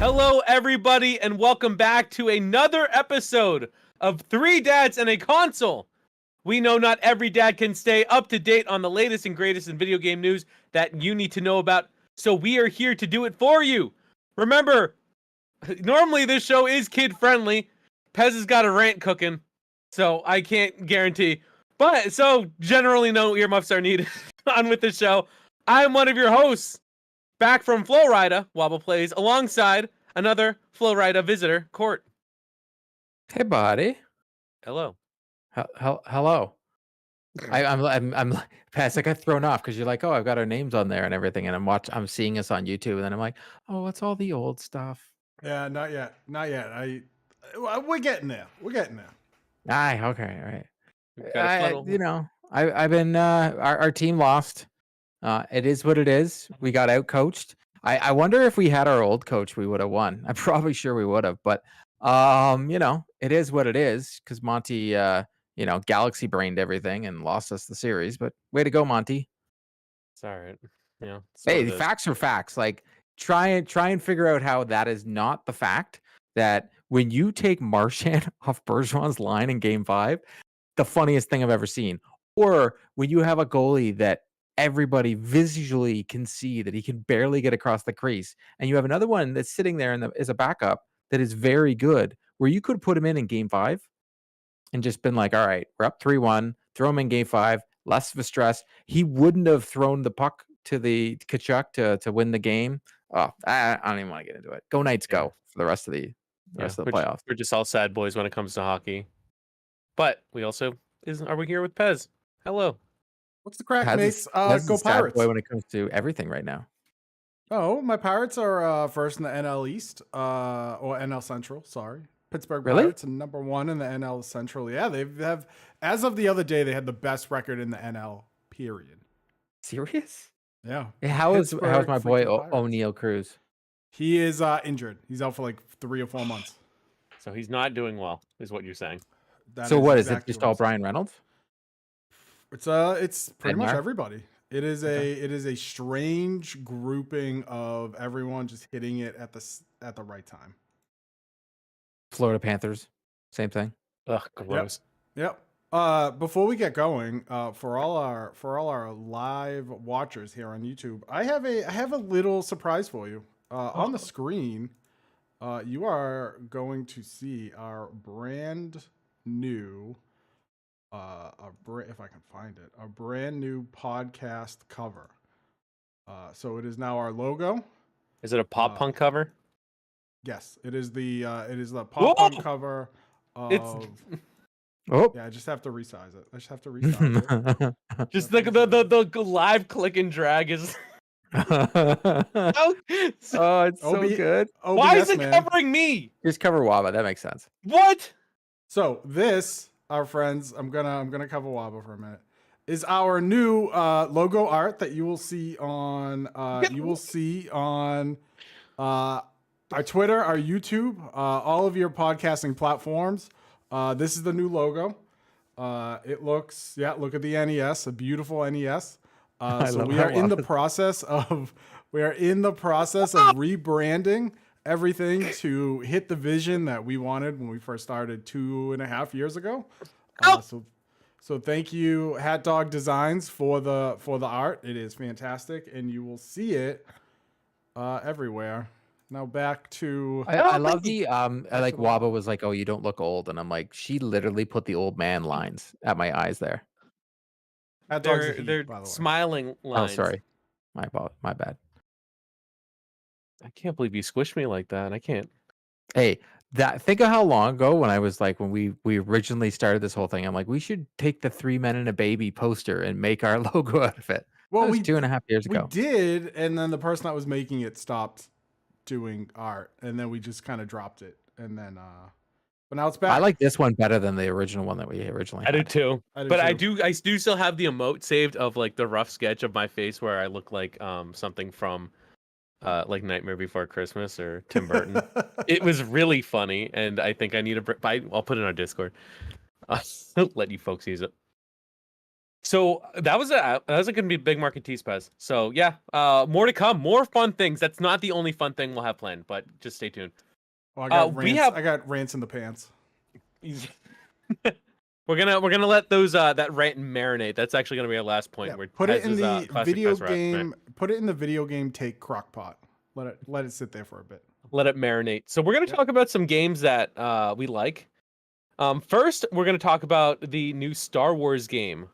Hello, everybody, and welcome back to another episode of Three Dads and a Console. We know not every dad can stay up to date on the latest and greatest in video game news that you need to know about, so we are here to do it for you. Remember, normally this show is kid-friendly. Pez has got a rant cooking, so I can't guarantee. But, so generally no earmuffs are needed on with the show. I'm one of your hosts, back from Florida, Wobble Plays, alongside another Florida visitor, Court. Hey, buddy. Hello. Hello. I'm Pass. I got thrown off because you're like, oh, I've got our names on there and everything, and I'm seeing us on YouTube, and then I'm like, oh, it's all the old stuff. Yeah, not yet. We're getting there. Aye, okay, all right. We've got a funnel. I've been our team lost. It is what it is. We got out coached. I wonder if we had our old coach, we would have won. I'm probably sure we would have, but it is what it is because Monty, galaxy brained everything and lost us the series. But way to go, Monty. It's all right. Yeah. Hey, the facts are facts. Like try and figure out how that is not the fact that when you take Marchand off Bergeron's line in Game 5, the funniest thing I've ever seen. Or when you have a goalie that everybody visually can see that he can barely get across the crease, and you have another one that's sitting there as a backup that is very good, where you could put him in Game 5 and just been like, all right, we're up 3-1, throw him in Game 5, less of a stress. He wouldn't have thrown the puck to the Kachuk to win the game. Oh, I don't even want to get into it. Go Knights, go for the rest of the playoffs. We're just all sad boys when it comes to hockey. But we also are we here with Pez? Hello. What's the crack, mates? Go Pirates. Boy when it comes to everything right now. Oh, my Pirates are first in the NL East, or NL Central. Sorry, Pittsburgh Really? Pirates are number 1 in the NL Central. Yeah, they have. As of the other day, they had the best record in the NL. Period. Serious? Yeah. How's my boy Pirates. O'Neal Cruz? He is injured. He's out for like 3 or 4 months. So he's not doing well, is what you're saying. So what is it? Just all Brian Reynolds? It's pretty much Denmark? everybody. It is a strange grouping of everyone just hitting it at the right time. Florida Panthers, same thing. Ugh, gross. Yep. Before we get going, for all our live watchers here on YouTube, I have a little surprise for you. On the screen, you are going to see our brand new, if I can find it, a brand new podcast cover. So it is now our logo. Is it a pop punk cover? Yes, it is the pop punk cover. Yeah, I just have to resize it. Just the live click and drag is. Oh, it's so good. Why is it covering me? Just cover Waba. That makes sense. What? So this, our friends, I'm gonna cover Waba for a minute, is our new logo art that you will see on our Twitter, our YouTube, all of your podcasting platforms. This is the new logo. It looks, look at the NES, a beautiful NES. So we are in the process of rebranding everything to hit the vision that we wanted when we first started 2.5 years ago. So thank you, Hat Dog Designs, for the art. It is fantastic, and you will see it everywhere. Now back to I love the like Waba was like, oh, you don't look old, and I'm like, she literally put the old man lines at my eyes there. They're smiling lines. Oh, sorry, my bad. I can't believe you squished me like that. I can't. Hey, think of how long ago when I was like, when we originally started this whole thing, I'm like, we should take the 3 Men and a Baby poster and make our logo out of it. Well, that was 2.5 years ago. We did, and then the person that was making it stopped doing art, and then we just kind of dropped it, and then but now it's back. I like this one better than the original one that we originally had. I do too. I do still have the emote saved of like the rough sketch of my face where I look like something from like Nightmare Before Christmas or Tim Burton. It was really funny, and I think I need I'll put it on our Discord. I'll let you folks use it. So that was going to be a big market tease, Pez. So yeah, more to come, more fun things. That's not the only fun thing we'll have planned, but just stay tuned. Oh, I got We rants. have I got rants in the pants. we're gonna let those that rant marinate. That's actually gonna be our last point. Yeah, Where put it Pez in is, the classic video Pez rant. game. Put it in the video game take crock pot. Let it sit there for a bit. Let it marinate. So we're gonna talk about some games that we like. First, we're gonna talk about the new Star Wars game,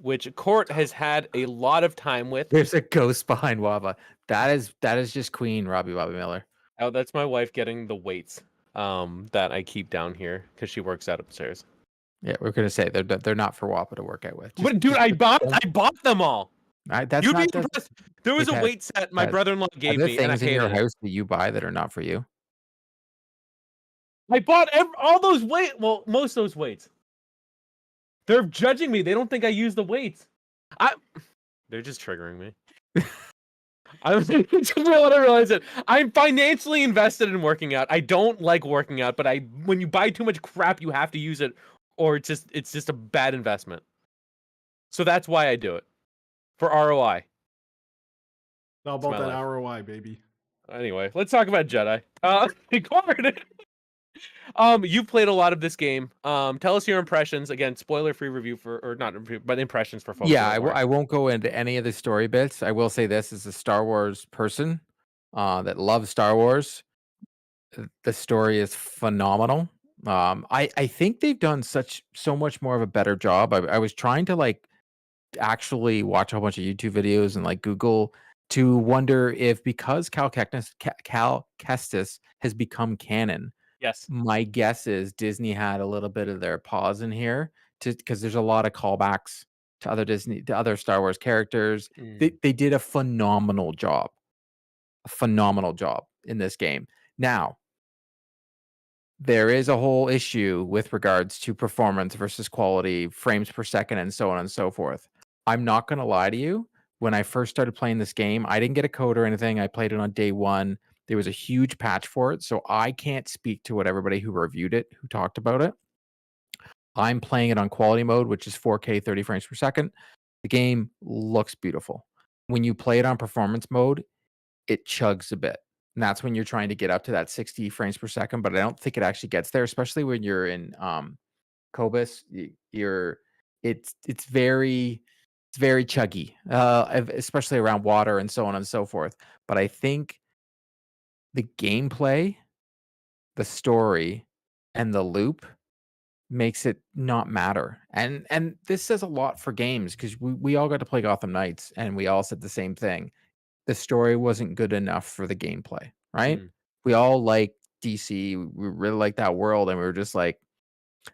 which Court has had a lot of time with. There's a ghost behind Wava. That is just Queen Robbie Miller. Oh, that's my wife getting the weights that I keep down here because she works out upstairs. Yeah, we're gonna say they're not for Wapa to work out with. But dude, I bought them all. That's You'd be not the. impressed. There was a weight set my brother-in-law Are gave there me, and I things in your hated it. house that you buy that are not for you? I bought all those most of those weights. They're judging me. They don't think I use the weights. They're just triggering me. I just want to realize it. I'm financially invested in working out. I don't like working out, but when you buy too much crap, you have to use it, or it's just a bad investment. So that's why I do it for ROI. How about that ROI, baby? Anyway, let's talk about Jedi. You've played a lot of this game. Tell us your impressions. Again, spoiler-free review or not review, but impressions for folks. Yeah, I won't go into any of the story bits. I will say this as a Star Wars person that loves Star Wars. The story is phenomenal. I think they've done so much more of a better job. I was trying to like actually watch a whole bunch of YouTube videos and like Google to wonder if because Cal Kestis has become canon. Yes. My guess is Disney had a little bit of their paws in here because there's a lot of callbacks to other Star Wars characters. They did a phenomenal job in this game. Now, there is a whole issue with regards to performance versus quality, frames per second, and so on and so forth. I'm not going to lie to you. When I first started playing this game, I didn't get a code or anything. I played it on day one. There was a huge patch for it, so I can't speak to what everybody who reviewed it, who talked about it. I'm playing it on quality mode, which is 4K 30 frames per second. The game looks beautiful. When you play it on performance mode, it chugs a bit. And that's when you're trying to get up to that 60 frames per second, but I don't think it actually gets there, especially when you're in Cobus. It's very chuggy, especially around water and so on and so forth. But I think the gameplay, the story, and the loop makes it not matter. And this says a lot for games because we all got to play Gotham Knights and we all said the same thing. The story wasn't good enough for the gameplay, right? We all like DC. We really like that world, and we were just like,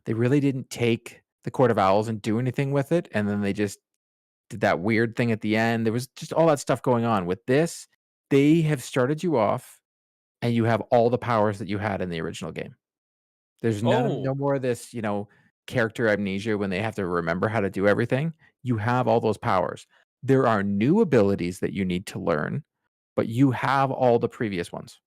they really didn't take the Court of Owls and do anything with it, and then they just did that weird thing at the end. There was just all that stuff going on. With this, they have started you off, and you have all the powers that you had in the original game. There's no more of this, character amnesia when they have to remember how to do everything. You have all those powers. There are new abilities that you need to learn, but you have all the previous ones.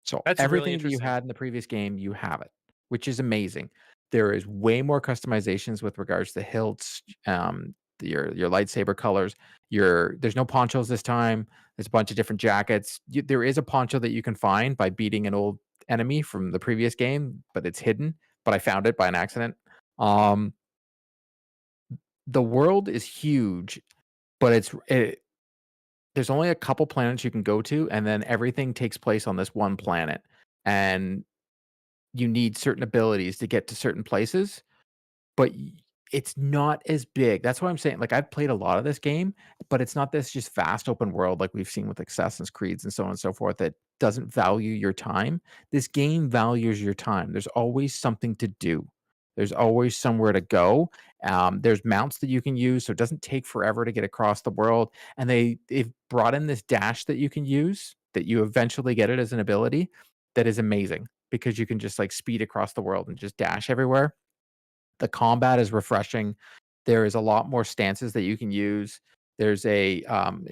So that's everything really that you had in the previous game, you have it, which is amazing. There is way more customizations with regards to hilts, your lightsaber colors. There's no ponchos this time. There's a bunch of different jackets. There is a poncho that you can find by beating an old enemy from the previous game, but it's hidden. But I found it by an accident. The world is huge, but there's only a couple planets you can go to, and then everything takes place on this one planet. And you need certain abilities to get to certain places, but it's not as big. That's why I'm saying, like, I've played a lot of this game, but it's not this just vast open world like we've seen with Assassin's Creeds and so on and so forth that doesn't value your time. This game values your time. There's always something to do. There's always somewhere to go. There's mounts that you can use, so it doesn't take forever to get across the world. And they've brought in this dash that you can use that you eventually get it as an ability that is amazing because you can just like speed across the world and just dash everywhere. The combat is refreshing. There is a lot more stances that you can use. There's you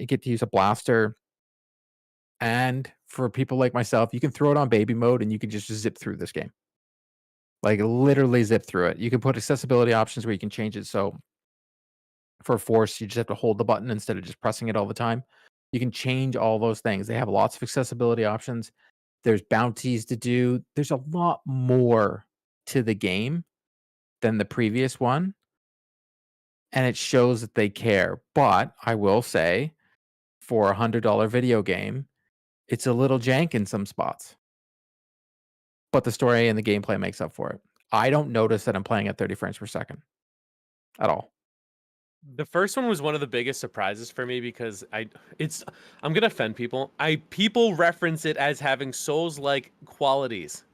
get to use a blaster. And for people like myself, you can throw it on baby mode and you can just zip through this game. Like literally zip through it. You can put accessibility options where you can change it so for Force, you just have to hold the button instead of just pressing it all the time. You can change all those things. They have lots of accessibility options. There's bounties to do. There's a lot more to the game than the previous one, and it shows that they care. But I will say, for $100 video game, it's a little jank in some spots, but the story and the gameplay makes up for it. I don't notice that I'm playing at 30 frames per second at all. The first one was one of the biggest surprises for me because I'm gonna offend people. People reference it as having Souls-like qualities,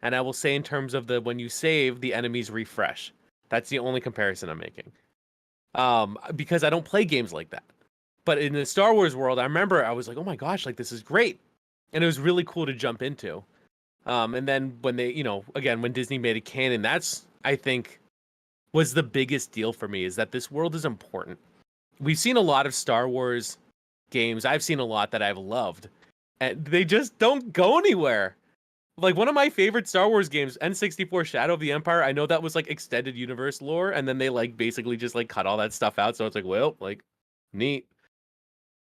and I will say in terms of when you save, the enemies refresh. That's the only comparison I'm making. Because I don't play games like that. But in the Star Wars world, I remember I was like, oh my gosh, like this is great, and it was really cool to jump into. And then when they, again, when Disney made it canon, that's, I think, was the biggest deal for me, is that this world is important. We've seen a lot of Star Wars games. I've seen a lot that I've loved, and they just don't go anywhere. Like one of my favorite Star Wars games, N64 Shadow of the Empire. I know that was like extended universe lore, and then they like basically just like cut all that stuff out. So it's like, well, like neat.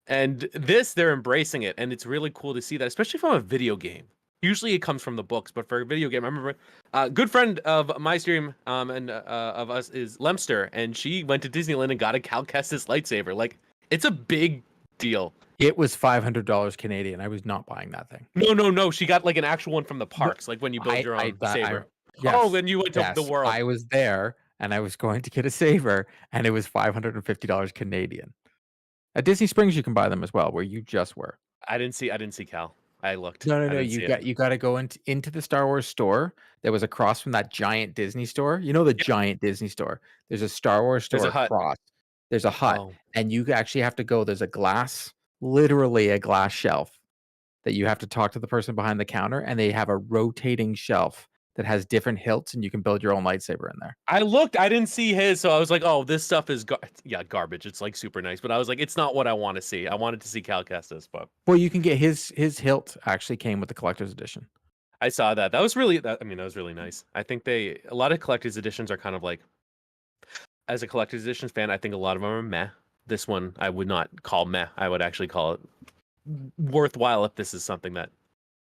And this, they're embracing it, and it's really cool to see that, especially from a video game. Usually it comes from the books, but for a video game, I remember a good friend of my stream and of us is Lemster, and she went to Disneyland and got a Cal Kestis lightsaber. Like, it's a big deal. It was $500 Canadian. I was not buying that thing. No. She got like an actual one from the parks, like when you build your own saber. Yes, when you went to the world. I was there, and I was going to get a saber, and it was $550 Canadian. At Disney Springs, you can buy them as well, where you just were. I didn't see Cal. I looked. No. You got to go into the Star Wars store that was across from that giant Disney store. You know the giant Disney store. There's a Star Wars store across. There's a hut, and you actually have to go. There's a glass, literally a glass shelf that you have to talk to the person behind the counter, and they have a rotating shelf that has different hilts, and you can build your own lightsaber in there. I looked, I didn't see his, so I was like, oh, this stuff is garbage. It's like super nice, but I was like, it's not what I want to see. I wanted to see Cal Kestis, but well, you can get his hilt actually came with the collector's edition. I saw that. That was really nice. I think a lot of collector's editions are kind of like, as a collector's editions fan, I think a lot of them are meh. This one I would not call meh. I would actually call it worthwhile if this is something that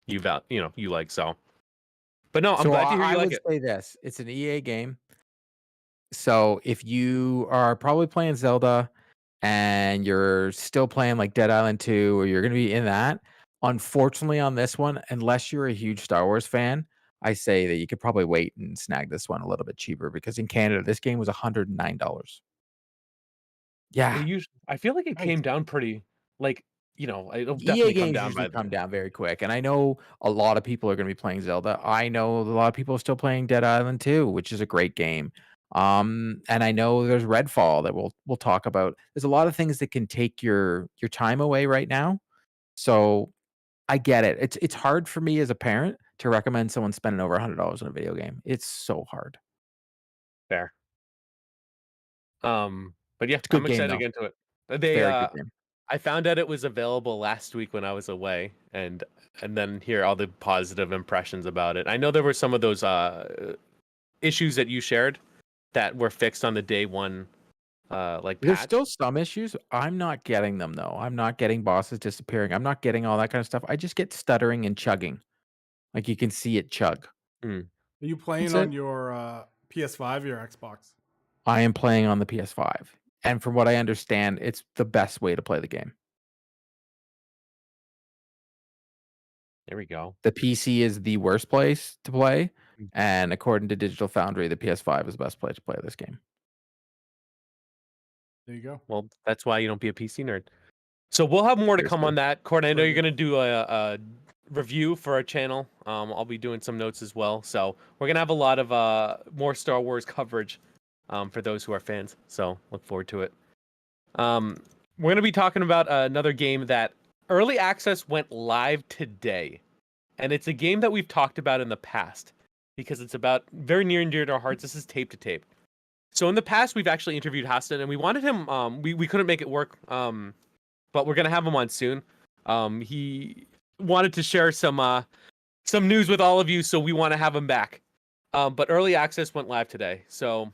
you like. So, but no, I'm glad to hear you like it. I would say this: it's an EA game. So if you are probably playing Zelda and you're still playing like Dead Island 2, or you're going to be in that, unfortunately on this one, unless you're a huge Star Wars fan, I say that you could probably wait and snag this one a little bit cheaper, because in Canada, this game was $109. Yeah. I feel like it came down pretty, like, it'll EA definitely come down come down very quick. And I know a lot of people are going to be playing Zelda. I know a lot of people are still playing Dead Island 2, which is a great game. And I know there's Redfall that we'll talk about. There's a lot of things that can take your time away right now. So I get it. It's hard for me as a parent to recommend someone spending over $100 on a video game. It's so hard. Fair. But yeah, I'm excited to get into it. Very good game. I found out it was available last week when I was away, and then hear all the positive impressions about it. I know there were some of those issues that you shared that were fixed on the day one, like there's patch. still some issues. I'm not getting them though. I'm not getting bosses disappearing. I'm not getting all that kind of stuff. I just get stuttering and chugging. Like you can see it chug. Are you playing on your PS5 or your Xbox? I am playing on the PS5. And from what I understand, it's the best way to play the game. There we go. The PC is the worst place to play. And according to Digital Foundry, the PS5 is the best place to play this game. There you go. Well, that's why you don't be a PC nerd. So we'll have more to come on that. Court, I know you're going to do a review for our channel. I'll be doing some notes as well. So we're going to have a lot of more Star Wars coverage for those who are fans. So look forward to it. We're going to be talking about another game that early access went live today. And it's a game that we've talked about in the past, because it's about very near and dear to our hearts. This is Tape to Tape. So in the past, we've actually interviewed Hassan, and we wanted him. We couldn't make it work, but we're gonna have him on soon. He wanted to share some news with all of you, so we want to have him back. But early access went live today, so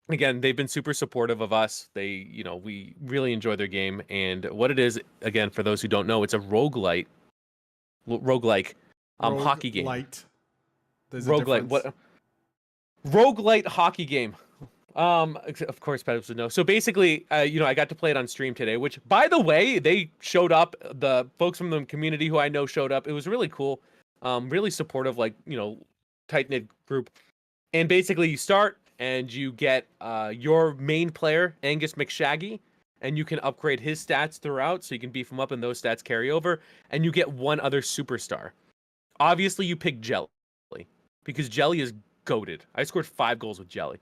again, they've been super supportive of us. We really enjoy their game. And what it is, again, for those who don't know, it's a roguelite, roguelike, Rogue hockey game. light. There's a Roguelite, difference. roguelite hockey game. Of course, Pedals would know. So basically, I got to play it on stream today, which, by the way, they showed up. The folks from the community who I know showed up. It was really cool. Really supportive, tight knit group. And basically, you start and you get your main player, Angus McShaggy, and you can upgrade his stats throughout, so you can beef him up, and those stats carry over. And you get one other superstar. Obviously, you pick Jelly because Jelly is goated. I scored 5 goals with Jelly.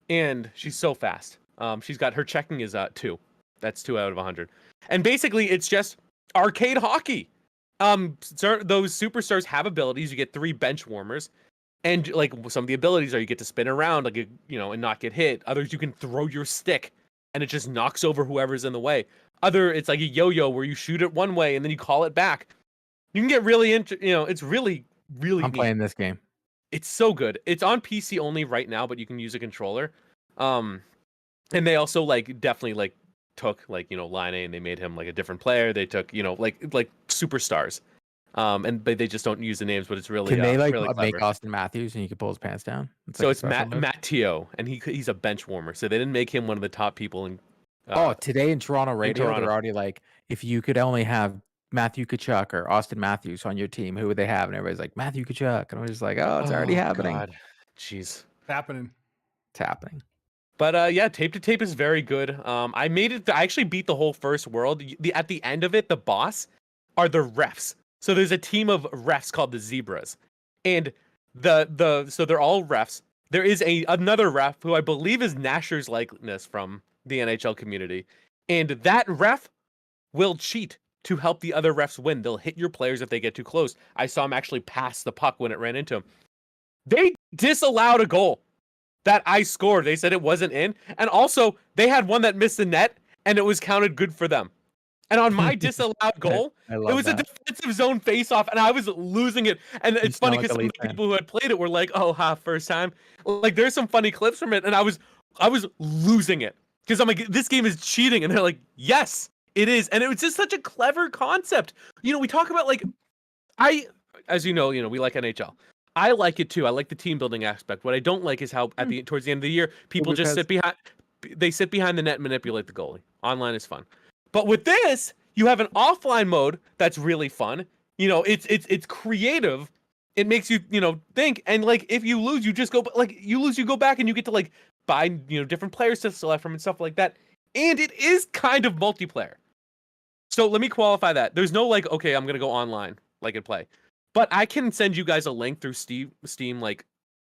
And she's so fast. She's got her checking is 2. That's 2 out of 100. And basically, it's just arcade hockey. Those superstars have abilities. You get 3 bench warmers, and like some of the abilities are you get to spin around, and not get hit. Others you can throw your stick, and it just knocks over whoever's in the way. It's like a yo-yo where you shoot it one way and then you call it back. You can get really it's really really. I'm neat. playing this game. It's so good. It's on PC only right now, but you can use a controller. And they also definitely took Line A and they made him a different player. They took like superstars. But they just don't use the names, but it's really Can they really make clever. Austin Matthews and you can pull his pants down? It's Matt Teo, and he's a bench warmer, so they didn't make him one of the top people in. Today in Toronto radio, Toronto. they're already like, if you could only have Matthew Tkachuk or Austin Matthews on your team, who would they have? And everybody's like, Matthew Tkachuk. And I'm just like, oh, it's already happening. God. Jeez. Happening. It's happening. But yeah, Tape to Tape is very good. I made it. I actually beat the whole first world. At the end of it, the boss are the refs. So there's a team of refs called the Zebras, and so they're all refs. There is another ref who I believe is Nasher's likeness from the NHL community, and that ref will cheat to help the other refs win. They'll hit your players if they get too close. I saw him actually pass the puck when it ran into him. They disallowed a goal that I scored. They said it wasn't in. And also, they had one that missed the net, and it was counted good for them. And on my disallowed goal, it was a defensive zone face-off, and I was losing it. And it's funny because some of the people who had played it were like, oh, first time. There's some funny clips from it, and I was losing it. Because I'm like, this game is cheating. And they're like, yes, it is. And it was just such a clever concept. We talk about, as you know, we like NHL. I like it too. I like the team building aspect. What I don't like is how towards the end of the year, people just sit behind the net and manipulate the goalie. Online is fun. But with this, you have an offline mode that's really fun. It's creative. It makes you, think. And if you lose, you just go, you go back and you get to buy, different players to select from and stuff like that. And it is kind of multiplayer. So let me qualify that. There's no okay, I'm going to go online and play. But I can send you guys a link through Steam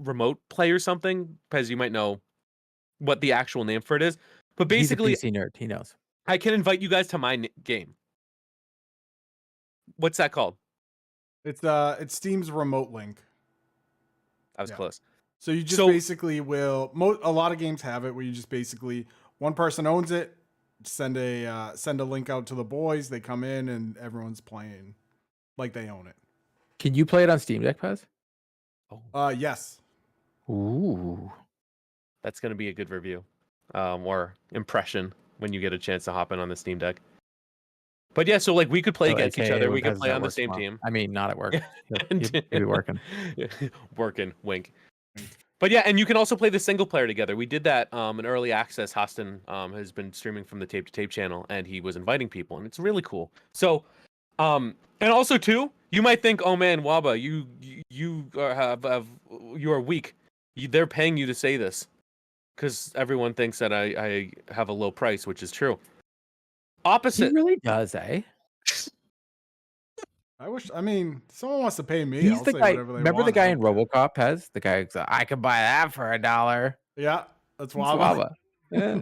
remote play or something, because you might know what the actual name for it is. But basically, he's a PC nerd. He knows. I can invite you guys to my game. What's that called? It's Steam's remote link. I was close. So you just basically will. A lot of games have it where you just basically one person owns it. Send a link out to the boys. They come in and everyone's playing like they own it. Can you play it on Steam Deck, Pez? Yes. Ooh. That's going to be a good review or impression when you get a chance to hop in on the Steam Deck. But yeah, so we could play against each other. We could play on the same team. I mean, not at work. You'd be working. Working, wink. But yeah, and you can also play the single player together. We did that in early access. Hostin has been streaming from the Tape to Tape channel, and he was inviting people, and it's really cool. So, and also too, you might think, oh man, Waba, you are weak. They're paying you to say this, because everyone thinks that I have a low price, which is true. Opposite. He really does, eh? I mean, someone wants to pay me. He's I'll the say guy. whatever they Remember want. the guy in RoboCop, Pez? The guy who's I could buy that for $1. Yeah, that's Waba. Yeah.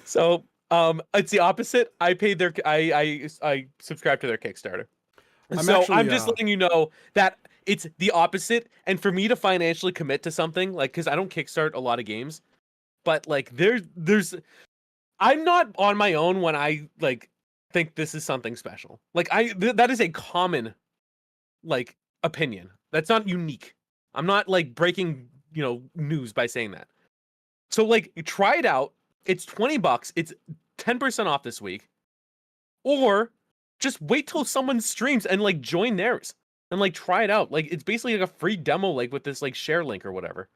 So, it's the opposite. I paid their. I subscribed to their Kickstarter. I'm just letting you know that it's the opposite. And for me to financially commit to something, because I don't kickstart a lot of games, but there's, I'm not on my own when I think this is something special. That is a common opinion. That's not unique. I'm not breaking news by saying that. So like try it out. It's $20. It's 10% off this week. Or just wait till someone streams and like join theirs and like try it out. Like it's basically like a free demo, like with this like share link or whatever.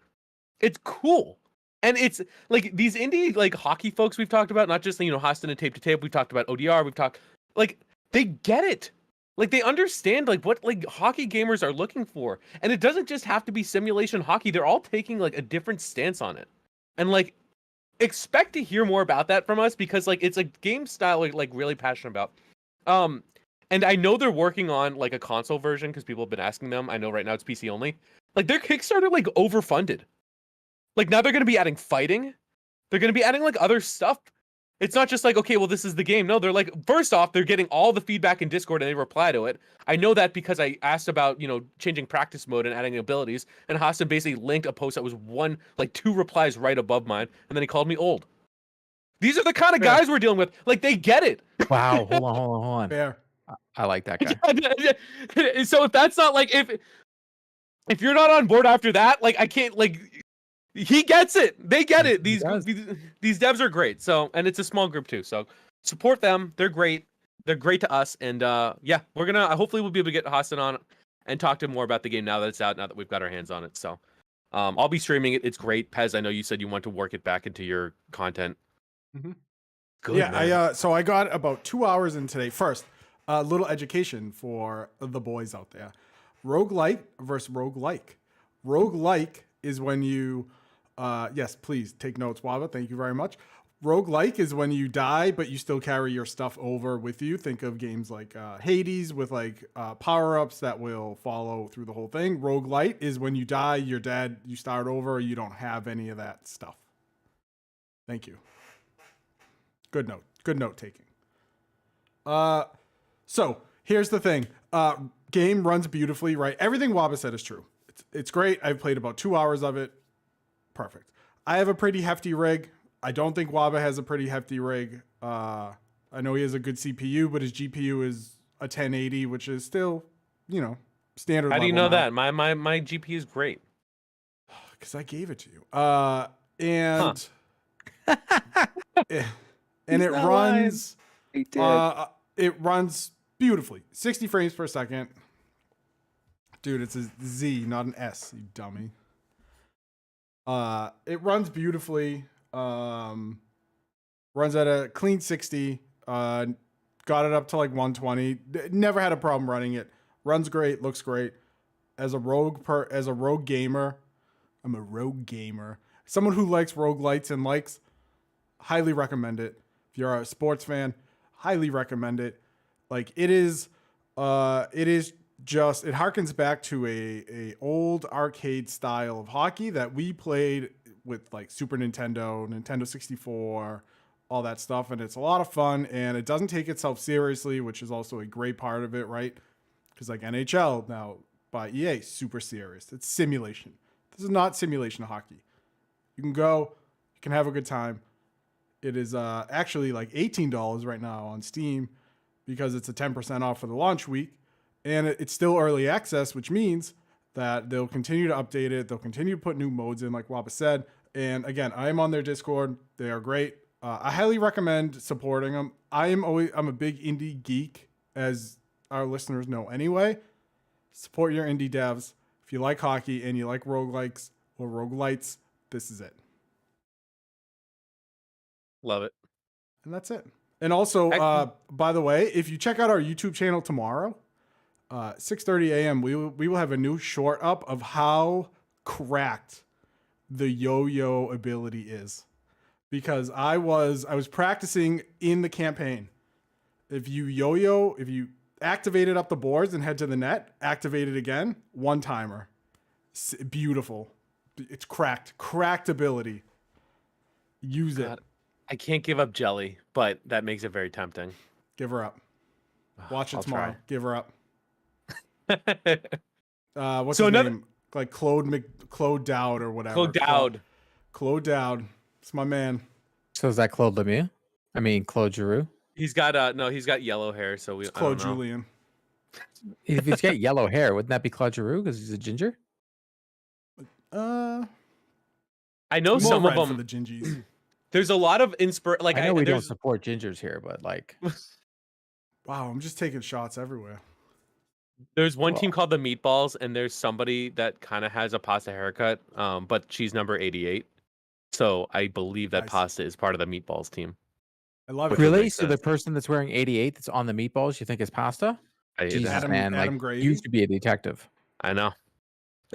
It's cool. And it's like these indie like hockey folks we've talked about, not just Hostin and Tape to Tape. We've talked about ODR. We've talked like they get it. Like they understand like what like hockey gamers are looking for. And it doesn't just have to be simulation hockey. They're all taking like a different stance on it. And like expect to hear more about that from us because like it's a game style like really passionate about. And I know they're working on like a console version because people have been asking them. I know right now it's PC only. Like their Kickstarter like overfunded. Like now they're going to be adding fighting. They're going to be adding like other stuff. It's not just like, okay, well, this is the game. No, they're like, first off, they're getting all the feedback in Discord and they reply to it. I know that because I asked about, changing practice mode and adding abilities. And Hassan basically linked a post that was 2 replies right above mine. And then he called me old. These are the kind of guys we're dealing with. Like, they get it. Wow. Hold on. Fair. I like that guy. So if that's not like, if you're not on board after that, like, I can't, like, he gets it. They get it. These devs are great. So, and it's a small group too. So support them. They're great. They're great to us. And yeah, we're gonna hopefully we'll be able to get Hassan on and talk to him more about the game now that it's out. Now that we've got our hands on it. So I'll be streaming it. It's great. Pez, I know you said you want to work it back into your content. Mm-hmm. Good, yeah, man. so I got about 2 hours in today. First, a little education for the boys out there. Roguelite versus roguelike. Roguelike is when you yes, please take notes, Waba. Thank you very much. Roguelike is when you die, but you still carry your stuff over with you. Think of games like Hades with like power-ups that will follow through the whole thing. Roguelite is when you die, you're dead, you start over, you don't have any of that stuff. Thank you. Good note. Good note taking. So here's the thing. Game runs beautifully, right? Everything Waba said is true. It's great. I've played about 2 hours of it. Perfect. I have a pretty hefty rig. I don't think Waba has a pretty hefty rig. I know he has a good CPU, but his GPU is a 1080, which is still, standard. How do you level know now. that? My GPU is great. Because I gave it to you. And and it runs. It runs beautifully. 60 frames per second. Dude, it's a Z, not an S, you dummy. It runs beautifully. Runs at a clean 60. Got it up to like 120. Never had a problem running it. Runs great, looks great. As a rogue gamer, I'm a rogue gamer. Someone who likes roguelites and highly recommend it. If you're a sports fan, highly recommend it. Like it is just, it harkens back to a old arcade style of hockey that we played with like Super Nintendo, Nintendo 64, all that stuff. And it's a lot of fun and it doesn't take itself seriously, which is also a great part of it, right? Because like NHL now by EA, super serious. It's simulation. This is not simulation hockey. You can go, you can have a good time. It is actually like $18 right now on Steam because it's a 10% off for the launch week. And it's still early access, which means that they'll continue to update it. They'll continue to put new modes in, like Waba said. And again, I am on their Discord. They are great. I highly recommend supporting them. I'm a big indie geek, as our listeners know anyway. Support your indie devs. If you like hockey and you like roguelikes or roguelites, this is it. Love it. And that's it. And also, by the way, if you check out our YouTube channel tomorrow, 6:30 a.m., we will have a new short up of how cracked the yo-yo ability is. Because I was practicing in the campaign. If you yo-yo, if you activate it up the boards and head to the net, activate it again, one timer. Beautiful. It's cracked ability. Use it. I can't give up Jelly, but that makes it very tempting. Give her up. Watch it tomorrow. Try. Give her up. What's his name? Like Claude Dowd or whatever. Claude Dowd. It's my man. So is that Claude Lemieux? I mean, Claude Giroux? He's got he's got yellow hair, so it's Claude Julien. If he's got yellow hair, wouldn't that be Claude Giroux because he's a ginger? I I know More some of red for them. the Gingies. There's a lot of I know we don't there's support gingers here, but like, Wow, I'm just taking shots everywhere. there's one Well- team called the Meatballs, and there's somebody that kind of has a pasta haircut, but she's number 88. So I believe that Nice. pasta is part of the Meatballs team. I love Which it. would really? make So the sense. person that's wearing 88 that's on the meatballs, you think is pasta? Jesus, That- man! Adam Like, Gravy? you used to be a detective. I know.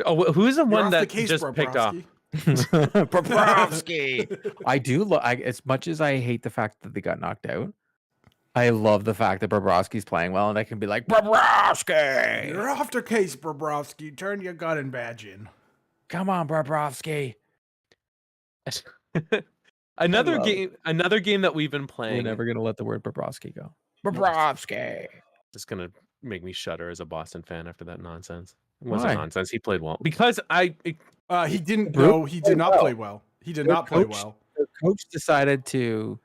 Oh, who's the You're one off that the case, just picked off? Bobrovsky. Bobrovsky. I do. As much as I hate the fact that they got knocked out, I love the fact that Bobrovsky's playing well, and I can be like, Bobrovsky, You're off the case, Bobrovsky. Turn your gun and badge in. come on, Bobrovsky. Another love it. game that we've been We're playing. never gonna let the word Bobrovsky go. Bobrovsky. Just gonna make me shudder as a Boston fan after that nonsense. It Why? wasn't nonsense. He played well because He didn't. Bruce No, he did not play well. He did Their not play coach- well. The coach decided to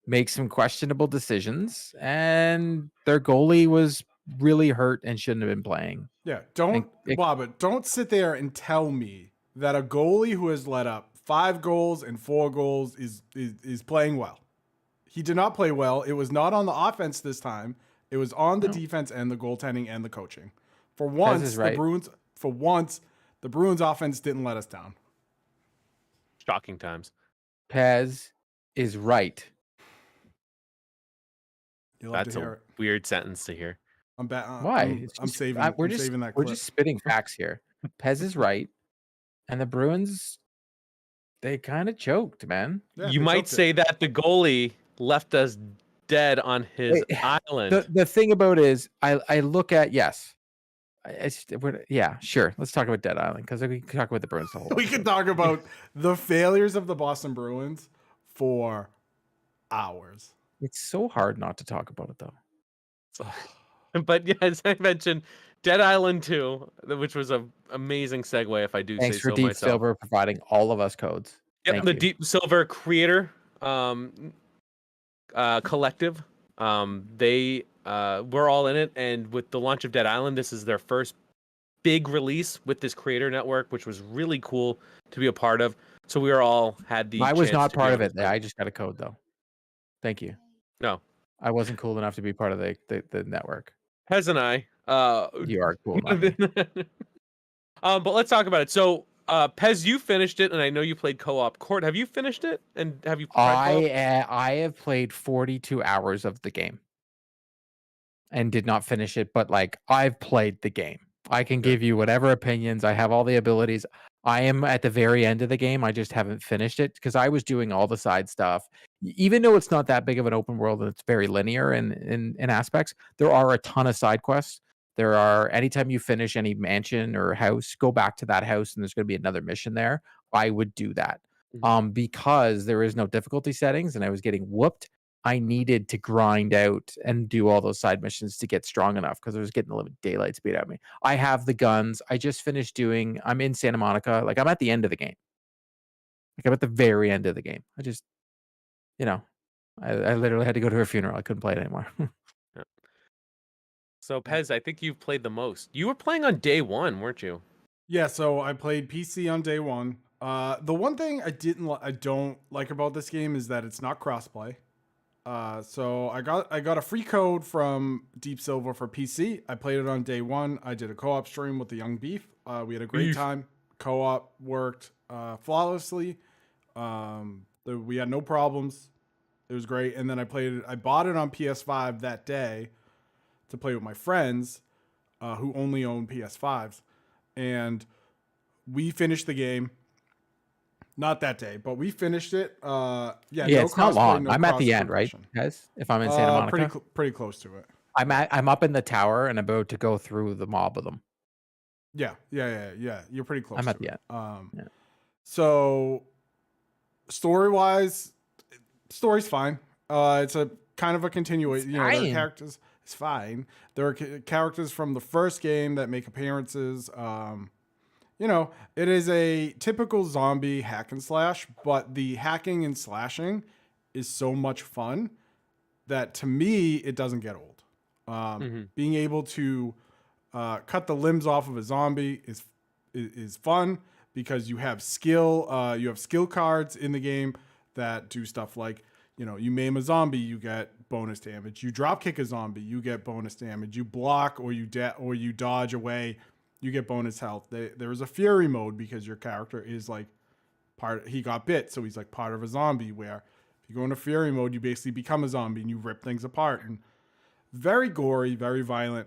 make some questionable decisions, and their goalie was really hurt and shouldn't have been playing. Yeah, don't, It- Bob, don't sit there and tell me that a goalie who has let up 5 goals and 4 goals is playing well. He did not play well. It was not on the offense this time. It was on the No. defense and the goaltending and the coaching. For once, is right. the Bruins offense didn't let us down. shocking times. Pez is right. You love That's to hear a it. weird sentence to hear. Why? I'm It's just- saving. we're I'm just saving that we're clip. just spitting facts here. Pez is right, and the Bruins, they kind of choked, man. Yeah, You they might choked it. say that the goalie left us dead on his Wait, island. The thing about it is, I look at yes, yeah, sure. Let's talk about Dead Island because we can talk about the Bruins the whole. We can talk about the failures of the Boston Bruins for hours. It's so hard not to talk about it though. But yeah, as I mentioned, Dead Island 2, which was an amazing segue, if I do Thanks say for so Deep myself. Silver providing all of us codes. Yep, Thank the you. Deep Silver creator collective. They were all in it, and with the launch of Dead Island, this is their first big release with this creator network, which was really cool to be a part of. So we were all had the. I was chance not to be part able of to it. play. I just got a code though. Thank you. No, I wasn't cool enough to be part of the network. Pez and I. You are cool, not me. But let's talk about it. So, Pez, you finished it, and I know you played co-op. Court, have you finished it? And have you? Tried co-op? I have played 42 hours of the game and did not finish it, but like I've played the game. I can give you whatever opinions. I have all the abilities. I am at the very end of the game. I just haven't finished it because I was doing all the side stuff. Even though it's not that big of an open world and it's very linear in aspects, there are a ton of side quests. There are, anytime you finish any mansion or house, go back to that house and there's going to be another mission there. I would do that. Because there is no difficulty settings and I was getting whooped. I needed to grind out and do all those side missions to get strong enough because I was getting a little daylight speed at me. I have the guns. I just finished I'm in Santa Monica. Like I'm at the end of the game. Like I'm at the very end of the game. I just, I literally had to go to her funeral. I couldn't play it anymore. So, Pez, I think you've played the most. You were playing on day one, weren't you? Yeah, so I played PC on day one. The one thing I don't like about this game is that it's not crossplay. So I got a free code from Deep Silver for PC. I played it on day one. I did a co-op stream with the Young Beef. We had a great time. Co-op worked flawlessly. We had no problems. It was great. And then I bought it on PS5 that day to play with my friends who only own PS5s. And we finished the game. Not that day, but we finished it. Yeah, no it's not crossplay, long. no I'm at the end, right, cross-progression. guys? If I'm in Santa Monica, Pretty close to it. I'm up in the tower and about to go through the mob of them. Yeah. You're pretty close. I'm at to the it. end. So story's fine. It's a kind of a continuation. There are characters. It's fine. There are characters from the first game that make appearances. It is a typical zombie hack and slash, but the hacking and slashing is so much fun that to me it doesn't get old. Being able to cut the limbs off of a zombie is fun. because you have skill cards in the game that do stuff like, you maim a zombie, you get bonus damage. You drop kick a zombie, you get bonus damage. You block or you dodge away, you get bonus health. There is a fury mode because your character is like he got bit, so he's like part of a zombie, where if you go into fury mode, you basically become a zombie and you rip things apart. And very gory, very violent.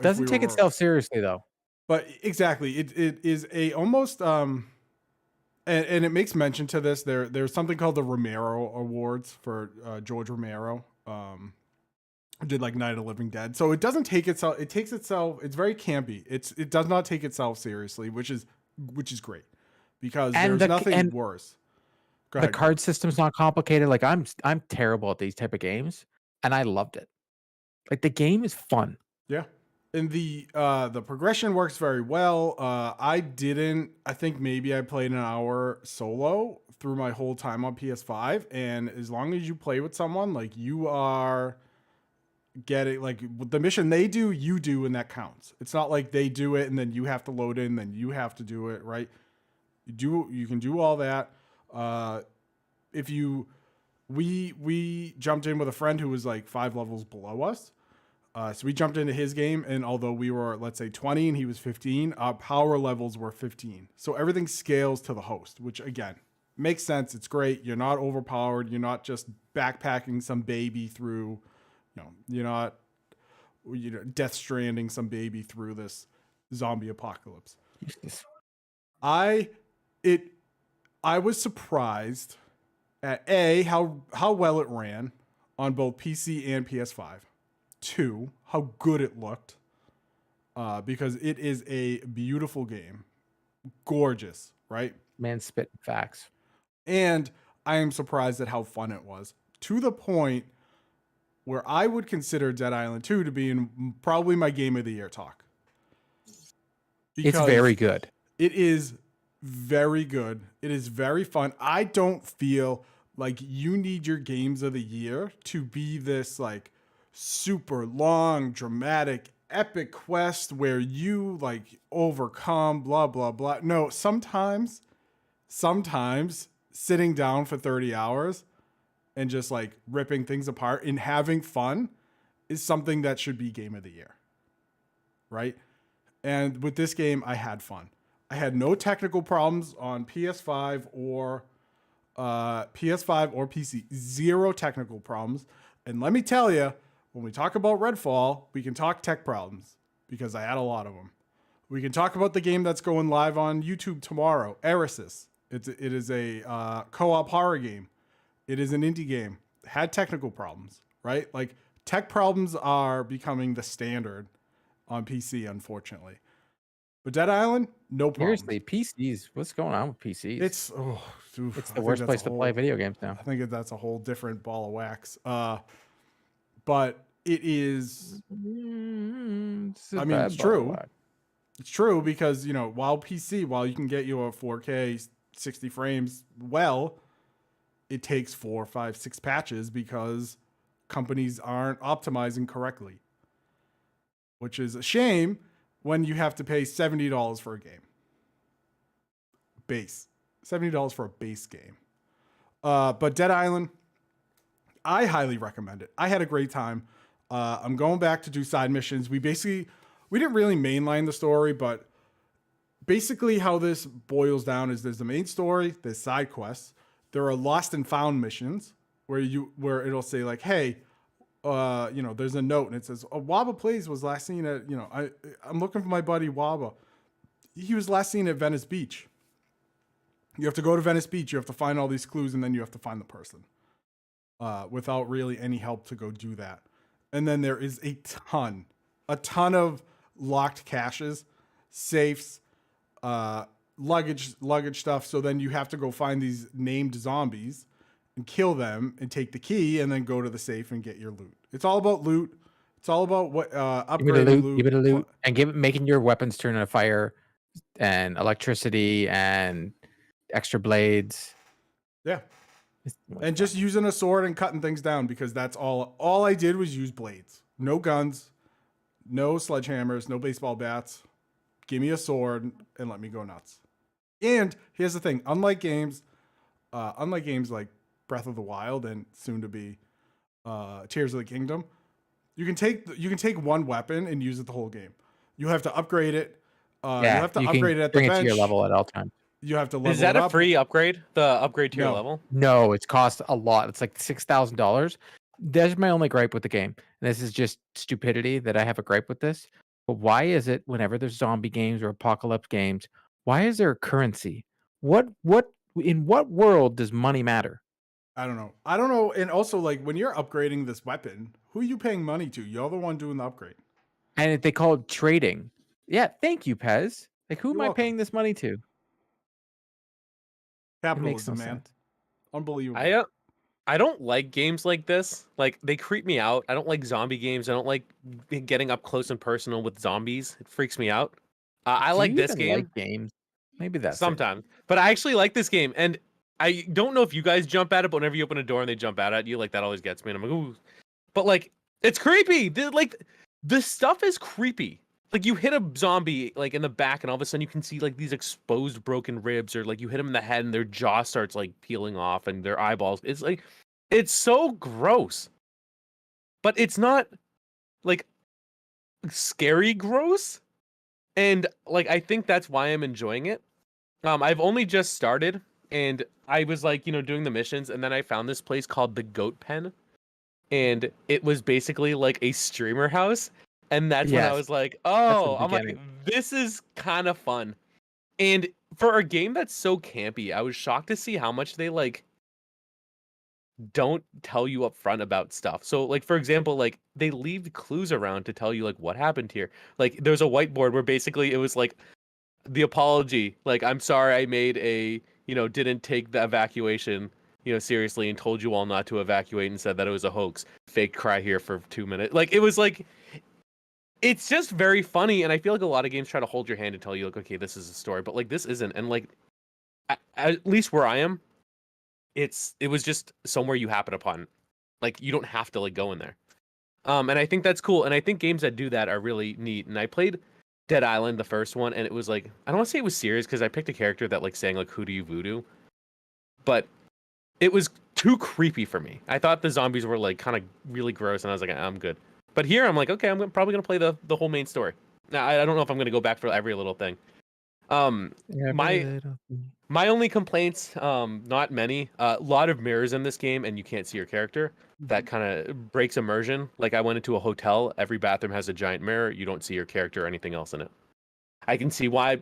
Doesn't take itself seriously though. But exactly, it is a almost and it makes mention to this. There's something called the Romero Awards for George Romero, who did like Night of the Living Dead. So it doesn't take itself. It takes itself. It's very campy. It does not take itself seriously, which is great, because there's nothing worse. Go ahead. The card system's not complicated. Like I'm terrible at these type of games, and I loved it. Like the game is fun. Yeah. And the progression works very well. I think maybe I played an hour solo through my whole time on PS5. And as long as you play with someone, like, you are getting, like, the mission they do, you do, and that counts. It's not like they do it and then you have to load in, then you have to do it, right? You can do all that. We jumped in with a friend who was like 5 levels below us. So we jumped into his game, and although we were, let's say, 20 and he was 15, our power levels were 15. So everything scales to the host, which, again, makes sense. It's great. You're not overpowered. You're not just backpacking some baby through, you're not Death Stranding some baby through this zombie apocalypse. I was surprised at how well it ran on both PC and PS5. 2, how good it looked, because it is a beautiful game, gorgeous, right? Man, spitting facts. And I am surprised at how fun it was, to the point where I would consider Dead Island 2 to be in probably my game of the year talk. It's very good. It is very good. It is very fun. I don't feel like you need your games of the year to be this like super long, dramatic, epic quest where you like overcome blah blah blah. No, sometimes sitting down for 30 hours and just like ripping things apart and having fun is something that should be game of the year, right? And with this game, I had fun. I had no technical problems on PS5 or PC. Zero technical problems. And let me tell you, when we talk about Redfall, we can talk tech problems, because I had a lot of them. We can talk about the game that's going live on YouTube tomorrow, Eresis. It is a co-op horror game. It is an indie game. Had technical problems, right? Like, tech problems are becoming the standard on PC, unfortunately. But Dead Island, no problem. Seriously, PCs. What's going on with PCs? It's the worst place to play video games now. I think that's a whole different ball of wax. But it is. It's true. It's true, because while you can get you a 4K 60 frames, it takes 4, 5, 6 patches because companies aren't optimizing correctly, which is a shame when you have to pay $70 for a game. $70 for a base game. But Dead Island, I highly recommend it. I had a great time. I'm going back to do side missions. We didn't really mainline the story, but basically how this boils down is there's the main story, there's side quests. There are lost and found missions where it'll say like, hey, there's a note and it says, Waba Plays was last seen at, I'm looking for my buddy Waba. He was last seen at Venice Beach. You have to go to Venice Beach. You have to find all these clues, and then you have to find the person without really any help to go do that. And then there is a ton of locked caches, safes, luggage stuff. So then you have to go find these named zombies and kill them and take the key and then go to the safe and get your loot. It's all about loot. It's all about what upgrading loot. Give it a loot and making your weapons turn into fire and electricity and extra blades. Yeah. And just using a sword and cutting things down, because that's all I did was use blades. No guns, no sledgehammers, no baseball bats. Give me a sword and let me go nuts. And here's the thing: unlike games like Breath of the Wild and soon to be Tears of the Kingdom, you can take one weapon and use it the whole game. You have to upgrade it. You Yeah, have to you can upgrade it at the bring it to your bench. level at all times. You have to Is level that it a up. free upgrade? The upgrade to your No. level? No, it's cost a lot. It's like $6,000. That's my only gripe with the game. And this is just stupidity that I have a gripe with this. But why is it whenever there's zombie games or apocalypse games, why is there a currency? What in what world does money matter? I don't know. I don't know. And also, like, when you're upgrading this weapon, who are you paying money to? You're the one doing the upgrade. And they call it trading. Yeah, thank you, Pez. Like, who am You're I welcome. paying this money to? It makes no Capitalism, man. sense. Unbelievable. I don't like games like this. Like they creep me out. I don't like zombie games. I don't like getting up close and personal with zombies. It freaks me out. I Do like you this even game like games? Maybe that's it. sometimes, but I actually like this game. And I don't know if you guys jump at it, but whenever you open a door and they jump out at you, like that always gets me. And I'm like, ooh. But like, it's creepy. Like, the stuff is creepy. Like you hit a zombie like in the back, and all of a sudden you can see like these exposed broken ribs, or like you hit them in the head and their jaw starts like peeling off and their eyeballs. It's like it's so gross. But it's not like scary gross. And like I think that's why I'm enjoying it. I've only just started, and I was like, doing the missions, and then I found this place called the Goat Pen, and it was basically like a streamer house. And that's when I Yes, was like, that's the oh, I'm like, beginning. this is kind of fun. And for a game that's so campy, I was shocked to see how much they like don't tell you up front about stuff. So like for example, like they leave clues around to tell you like what happened here. Like there's a whiteboard where basically it was like the apology, like I'm sorry I made a, didn't take the evacuation, seriously, and told you all not to evacuate and said that it was a hoax. Fake cry here for 2 minutes. Like it was like it's just very funny, and I feel like a lot of games try to hold your hand and tell you like, okay, this is a story, but like this isn't. And like at least where I am, it was just somewhere you happen upon. Like you don't have to like go in there. And I think that's cool. And I think games that do that are really neat. And I played Dead Island, the first one, and it was like I don't want to say it was serious because I picked a character that like sang like "Who do you voodoo," but it was too creepy for me. I thought the zombies were like kind of really gross, and I was like, I'm good. But here I'm like, okay, probably gonna play the whole main story. Now I don't know if I'm gonna go back for every little thing. My my only complaints, not many. A lot of mirrors in this game, and you can't see your character. That kind of breaks immersion. Like I went into a hotel, every bathroom has a giant mirror. You don't see your character or anything else in it. I can see why.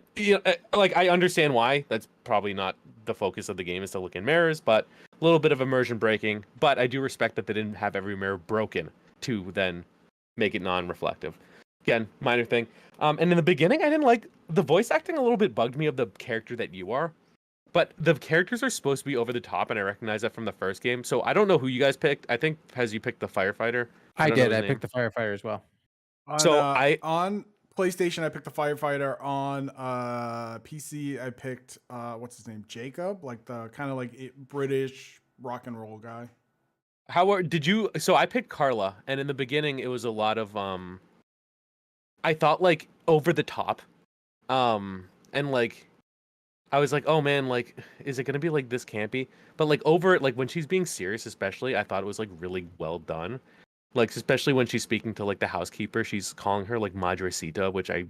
Like I understand why. That's probably not the focus of the game is to look in mirrors, but a little bit of immersion breaking. But I do respect that they didn't have every mirror broken to then make it non-reflective. Again, minor thing. And in the beginning, I didn't like the voice acting. A little bit bugged me of the character that you are. But the characters are supposed to be over the top, and I recognize that from the first game. So I don't know who you guys picked. I think Pez, you picked the firefighter. I don't know did. his I name. picked the firefighter as well. So On PlayStation, I picked the firefighter. On PC, I picked what's his name, Jacob, like the kind of like British rock and roll guy. did you? So I picked Carla, and in the beginning, it was a lot of I thought like over the top, and like I was like, oh man, like is it gonna be like this campy? But like over it, like when she's being serious, especially, I thought it was like really well done. Like especially when she's speaking to like the housekeeper, she's calling her like Madrecita, which I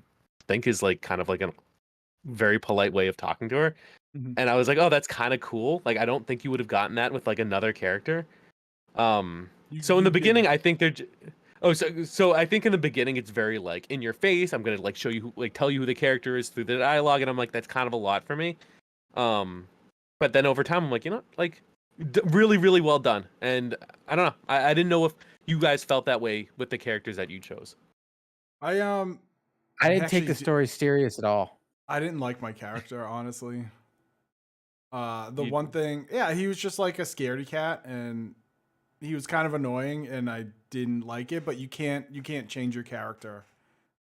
think is like kind of like a very polite way of talking to her. Mm-hmm. And I was like, oh, that's kind of cool. Like I don't think you would have gotten that with like another character. So in the beginning, I think they're. Oh, so I think in the beginning it's very like in your face. I'm gonna like show you, like tell you who the character is through the dialogue, and I'm like, that's kind of a lot for me. But then over time, I'm like, like really, really well done. And I don't know. I didn't know if you guys felt that way with the characters that you chose. I didn't take the story serious at all. I didn't like my character, honestly. One thing, yeah, he was just like a scaredy cat, and he was kind of annoying, and I didn't like it. But you can't change your character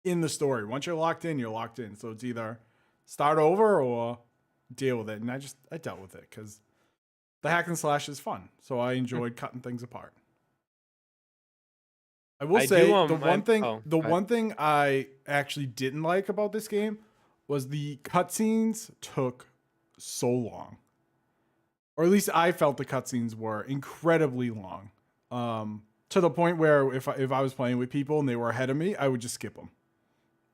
in the story. Once you're locked in, you're locked in. So it's either start over or deal with it. And I dealt with it because the hack and slash is fun. So I enjoyed cutting things apart. I will say the one thing I actually didn't like about this game was the cutscenes took so long. Or at least I felt the cutscenes were incredibly long. To the point where if I was playing with people and they were ahead of me, I would just skip them.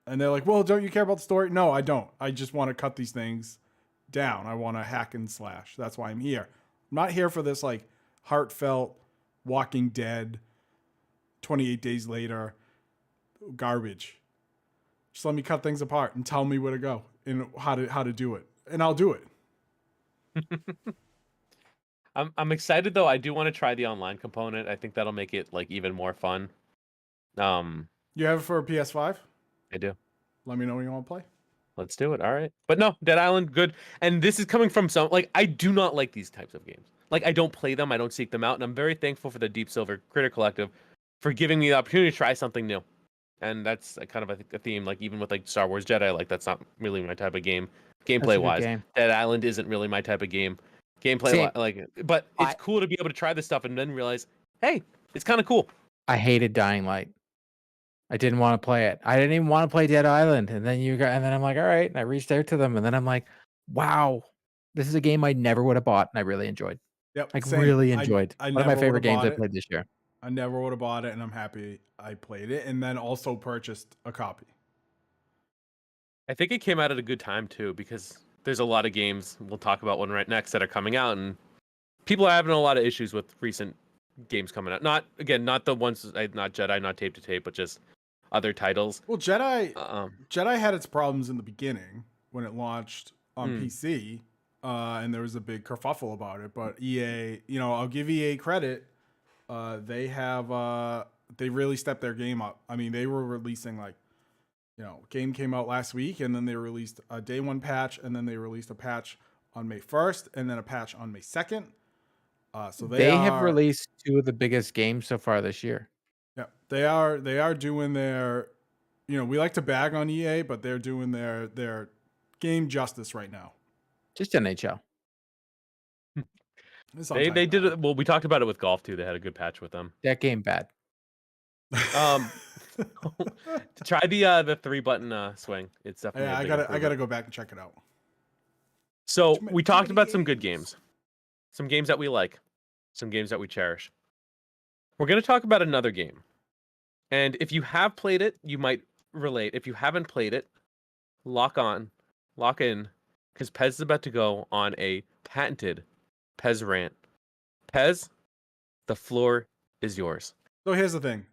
And they're like, well, don't you care about the story? No, I don't. I just want to cut these things down. I want to hack and slash. That's why I'm here. I'm not here for this like heartfelt Walking Dead 28 days later garbage. Just let me cut things apart and tell me where to go and how to do it. And I'll do it. I'm excited though. I do want to try the online component. I think that'll make it like even more fun. You have it for a PS5? I do. Let me know when you want to play. Let's do it. All right. But no, Dead Island, good. And this is coming from some, like, I do not like these types of games. Like, I don't play them. I don't seek them out. And I'm very thankful for the Deep Silver Critter Collective for giving me the opportunity to try something new. And that's kind of a theme, like, even with, like, Star Wars Jedi, like, that's not really my type of game. Gameplay-wise. Game. Dead Island isn't really my type of game. Gameplay, like, but it's cool to be able to try this stuff and then realize, hey, it's kind of cool. I hated Dying Light. I didn't want to play it. I didn't even want to play Dead Island. And then and then I'm like, all right. And I reached out to them, and then I'm like, wow, this is a game I never would have bought, and I really enjoyed. Yep, like same. really enjoyed. I One of my never favorite would've games bought I it. played this year. I never would have bought it, and I'm happy I played it, and then also purchased a copy. I think it came out at a good time too, because there's a lot of games, we'll talk about one right next, that are coming out, and people are having a lot of issues with recent games coming out. Not the ones, not Jedi, not Tape to Tape, but just other titles. Well, Jedi had its problems in the beginning when it launched on PC, and there was a big kerfuffle about it. But EA, I'll give EA credit. They really stepped their game up. I mean, they were releasing game came out last week, and then they released a day one patch, and then they released a patch on May 1st, and then a patch on May 2nd. So they have released two of the biggest games so far this year. Yeah, they are doing their, we like to bag on EA, but they're doing their game justice right now. Just NHL. They did it. Well, we talked about it with golf too. They had a good patch with them. That game bad. To try the 3-button swing. It's definitely. Yeah, I gotta go back and check it out. So we talked about some good games, some games that we like, some games that we cherish. We're gonna talk about another game, and if you have played it, you might relate. If you haven't played it, lock in, because Pez is about to go on a patented Pez rant. Pez, the floor is yours. So here's the thing.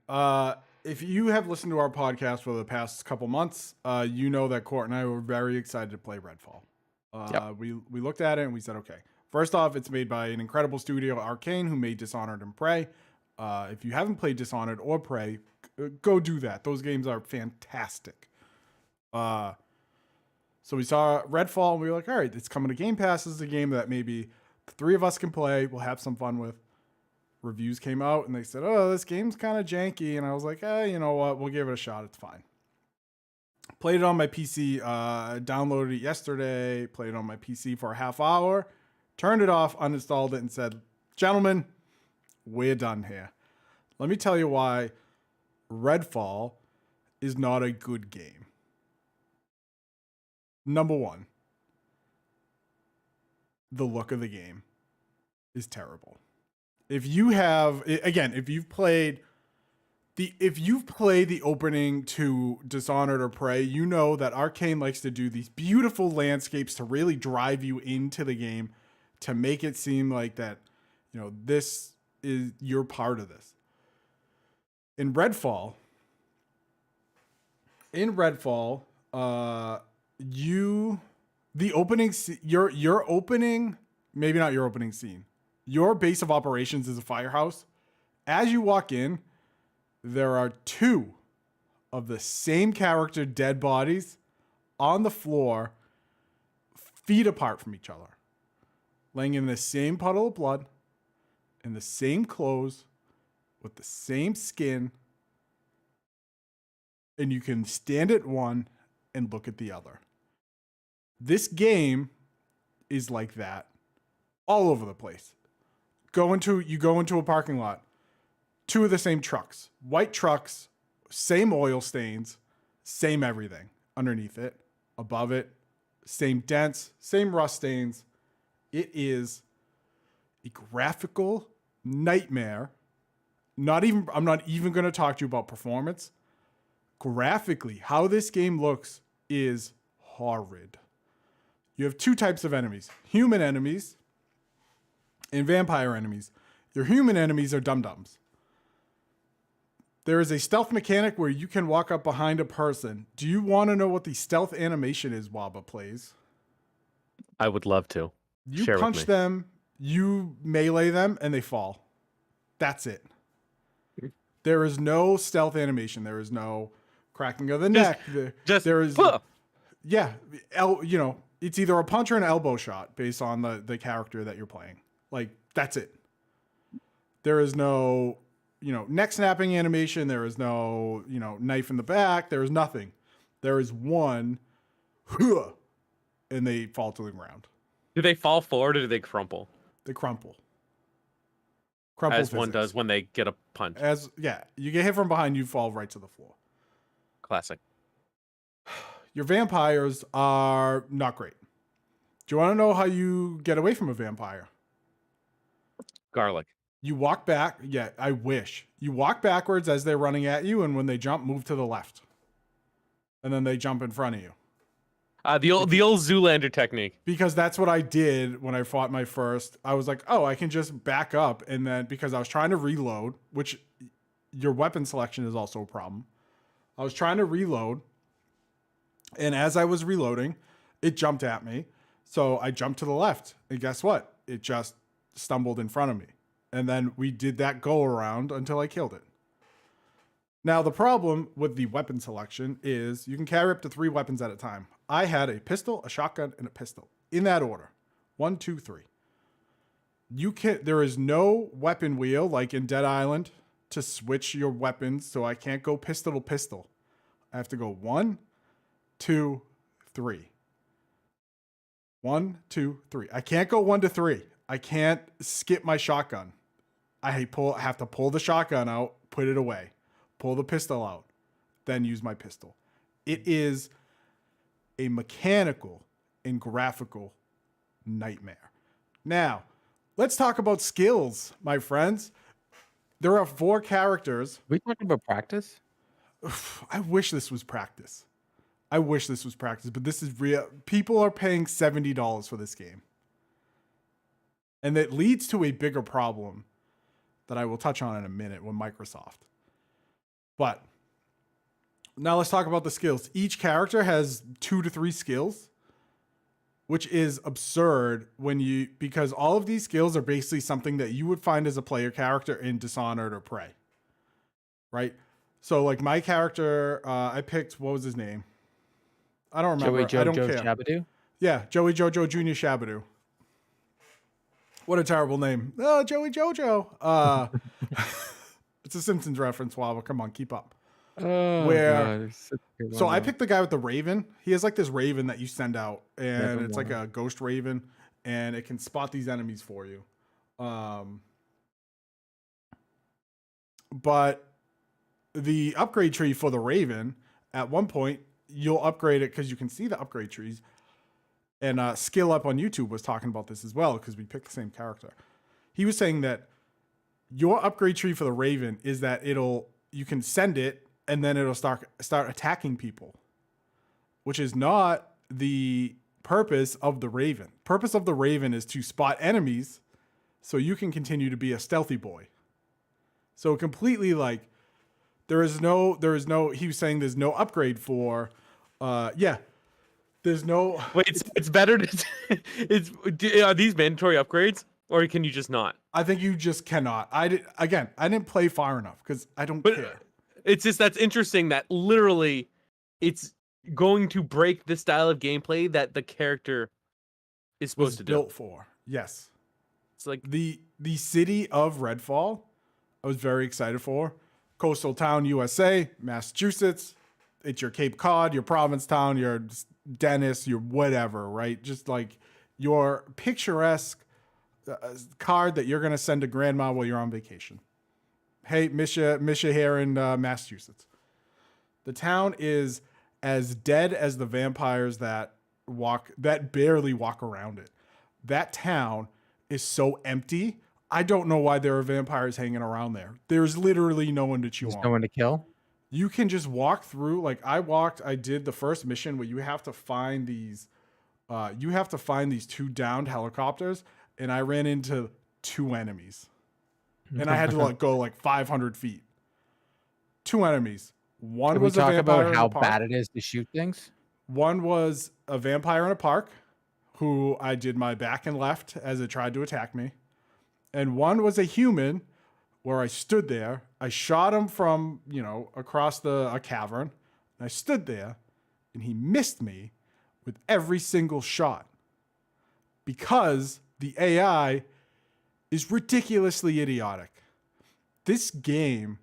If you have listened to our podcast for the past couple months, you know that Court and I were very excited to play Redfall. Yep. We looked at it and we said, okay. First off, it's made by an incredible studio, Arcane, who made Dishonored and Prey. If you haven't played Dishonored or Prey, go do that. Those games are fantastic. So we saw Redfall and we were like, all right, it's coming to Game Pass. This is a game that maybe the three of us can play. We'll have some fun with. Reviews came out and they said, oh, this game's kind of janky. And I was like, you know what? We'll give it a shot. It's fine. Played it on my PC, downloaded it yesterday, played it on my PC for a half hour, turned it off, uninstalled it, and said, gentlemen, we're done here. Let me tell you why Redfall is not a good game. Number one, the look of the game is terrible. If you've played the opening to Dishonored or Prey, you know that Arcane likes to do these beautiful landscapes to really drive you into the game, to make it seem like that, this is, you're part of this. In Redfall, your base of operations is a firehouse. As you walk in, there are two of the same character dead bodies on the floor, feet apart from each other, laying in the same puddle of blood, in the same clothes, with the same skin, and you can stand at one and look at the other. This game is like that all over the place. You go into a parking lot, two of the same trucks, white trucks, same oil stains, same everything underneath it, above it, same dents, same rust stains. It is a graphical nightmare. I'm not even going to talk to you about performance. Graphically, how this game looks is horrid. You have two types of enemies: human enemies and vampire enemies. Your human enemies are dum-dums. There is a stealth mechanic where you can walk up behind a person. Do you want to know what the stealth animation is, Waba plays? I would love to. You Share with punch me. them, you melee them, and they fall. That's it. There is no stealth animation. There is no cracking of the neck. There is, yeah, it's either a punch or an elbow shot based on the character that you're playing. Like, that's it. There is no, neck snapping animation. There is no, knife in the back. There is nothing. There is one, and they fall to the ground. Do they fall forward or do they crumple? They crumple. As one does when they get a punch. You get hit from behind, you fall right to the floor. Classic. Your vampires are not great. Do you want to know how you get away from a vampire? Garlic. You walk back. Yeah, I wish. You walk backwards as they're running at you, and when they jump, move to the left. And then they jump in front of you. The old Zoolander technique. Because that's what I did when I fought my first. I was like, oh, I can just back up. And then because I was trying to reload, which your weapon selection is also a problem. I was trying to reload. And as I was reloading, it jumped at me. So I jumped to the left. And guess what? It just stumbled in front of me. And then we did that go around until I killed it. Now, the problem with the weapon selection is you can carry up to 3 weapons at a time. I had a pistol, a shotgun, and a pistol in that order. 1, 2, 3. There is no weapon wheel like in Dead Island to switch your weapons. So I can't go pistol to pistol. I have to go 1, 2, 3. 1, 2, 3. I can't go 1 to 3. I can't skip my shotgun. I have to pull the shotgun out, put it away, pull the pistol out, then use my pistol. It is a mechanical and graphical nightmare. Now, let's talk about skills, my friends. There are 4 characters. We talking about practice? I wish this was practice. But this is real. People are paying $70 for this game. And that leads to a bigger problem that I will touch on in a minute with Microsoft. But now let's talk about the skills. Each character has 2 to 3 skills, which is absurd because all of these skills are basically something that you would find as a player character in Dishonored or Prey. Right? So like my character, I picked, what was his name? I don't remember. Joey I don't Jojo care. Shabadoo? Yeah, Joey Jojo Jr. Shabadoo. What a terrible name. Oh, Joey Jojo. It's a Simpsons reference, Waba. Come on, keep up. Oh, So I picked the guy with the raven. He has like this raven that you send out, and it's like a ghost raven, and it can spot these enemies for you. But the upgrade tree for the raven, at one point, you'll upgrade it because you can see the upgrade trees. And Skill Up on YouTube was talking about this as well because we picked the same character. He was saying that your upgrade tree for the Raven is that you can send it and then it'll start attacking people, which is not the purpose of the Raven. Purpose of the Raven is to spot enemies so you can continue to be a stealthy boy. So completely he was saying there's no upgrade for, there's no. Wait, it's better to. Are these mandatory upgrades, or can you just not? I think you just cannot. I didn't play far enough because I don't care. It's just that's interesting that literally, it's going to break the style of gameplay that the character is supposed to do. Built for. Yes. It's like the city of Redfall. I was very excited for. Coastal town, USA, Massachusetts. It's your Cape Cod, your Provincetown, your Dennis, your whatever, right? Just like your picturesque card that you're going to send to grandma while you're on vacation. Hey, miss ya here in Massachusetts. The town is as dead as the vampires that barely walk around it. That town is so empty. I don't know why there are vampires hanging around there. There's literally no one to chew There's on. no one to kill. You can just walk through. Like I did the first mission where you have to find these 2 downed helicopters, and I ran into 2 enemies. And I had to go like 500 feet. 2 enemies. One Can we was a talk vampire about in how a park. bad it is to shoot things? One was a vampire in a park who I did my back and left as it tried to attack me. And one was a human where I stood there. I shot him from, across a cavern. And I stood there and he missed me with every single shot because the AI is ridiculously idiotic. This game,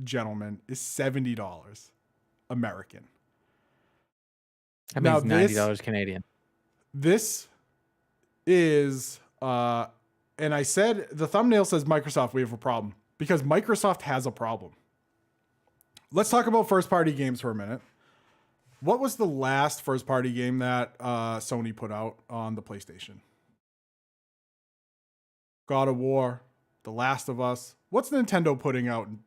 gentlemen, is $70 American. That Now, means $90 Canadian. This is, and I said, the thumbnail says Microsoft, we have a problem, because Microsoft has a problem. Let's talk about first-party games for a minute. What was the last first-party game that Sony put out on the PlayStation? God of War, The Last of Us. What's Nintendo putting out in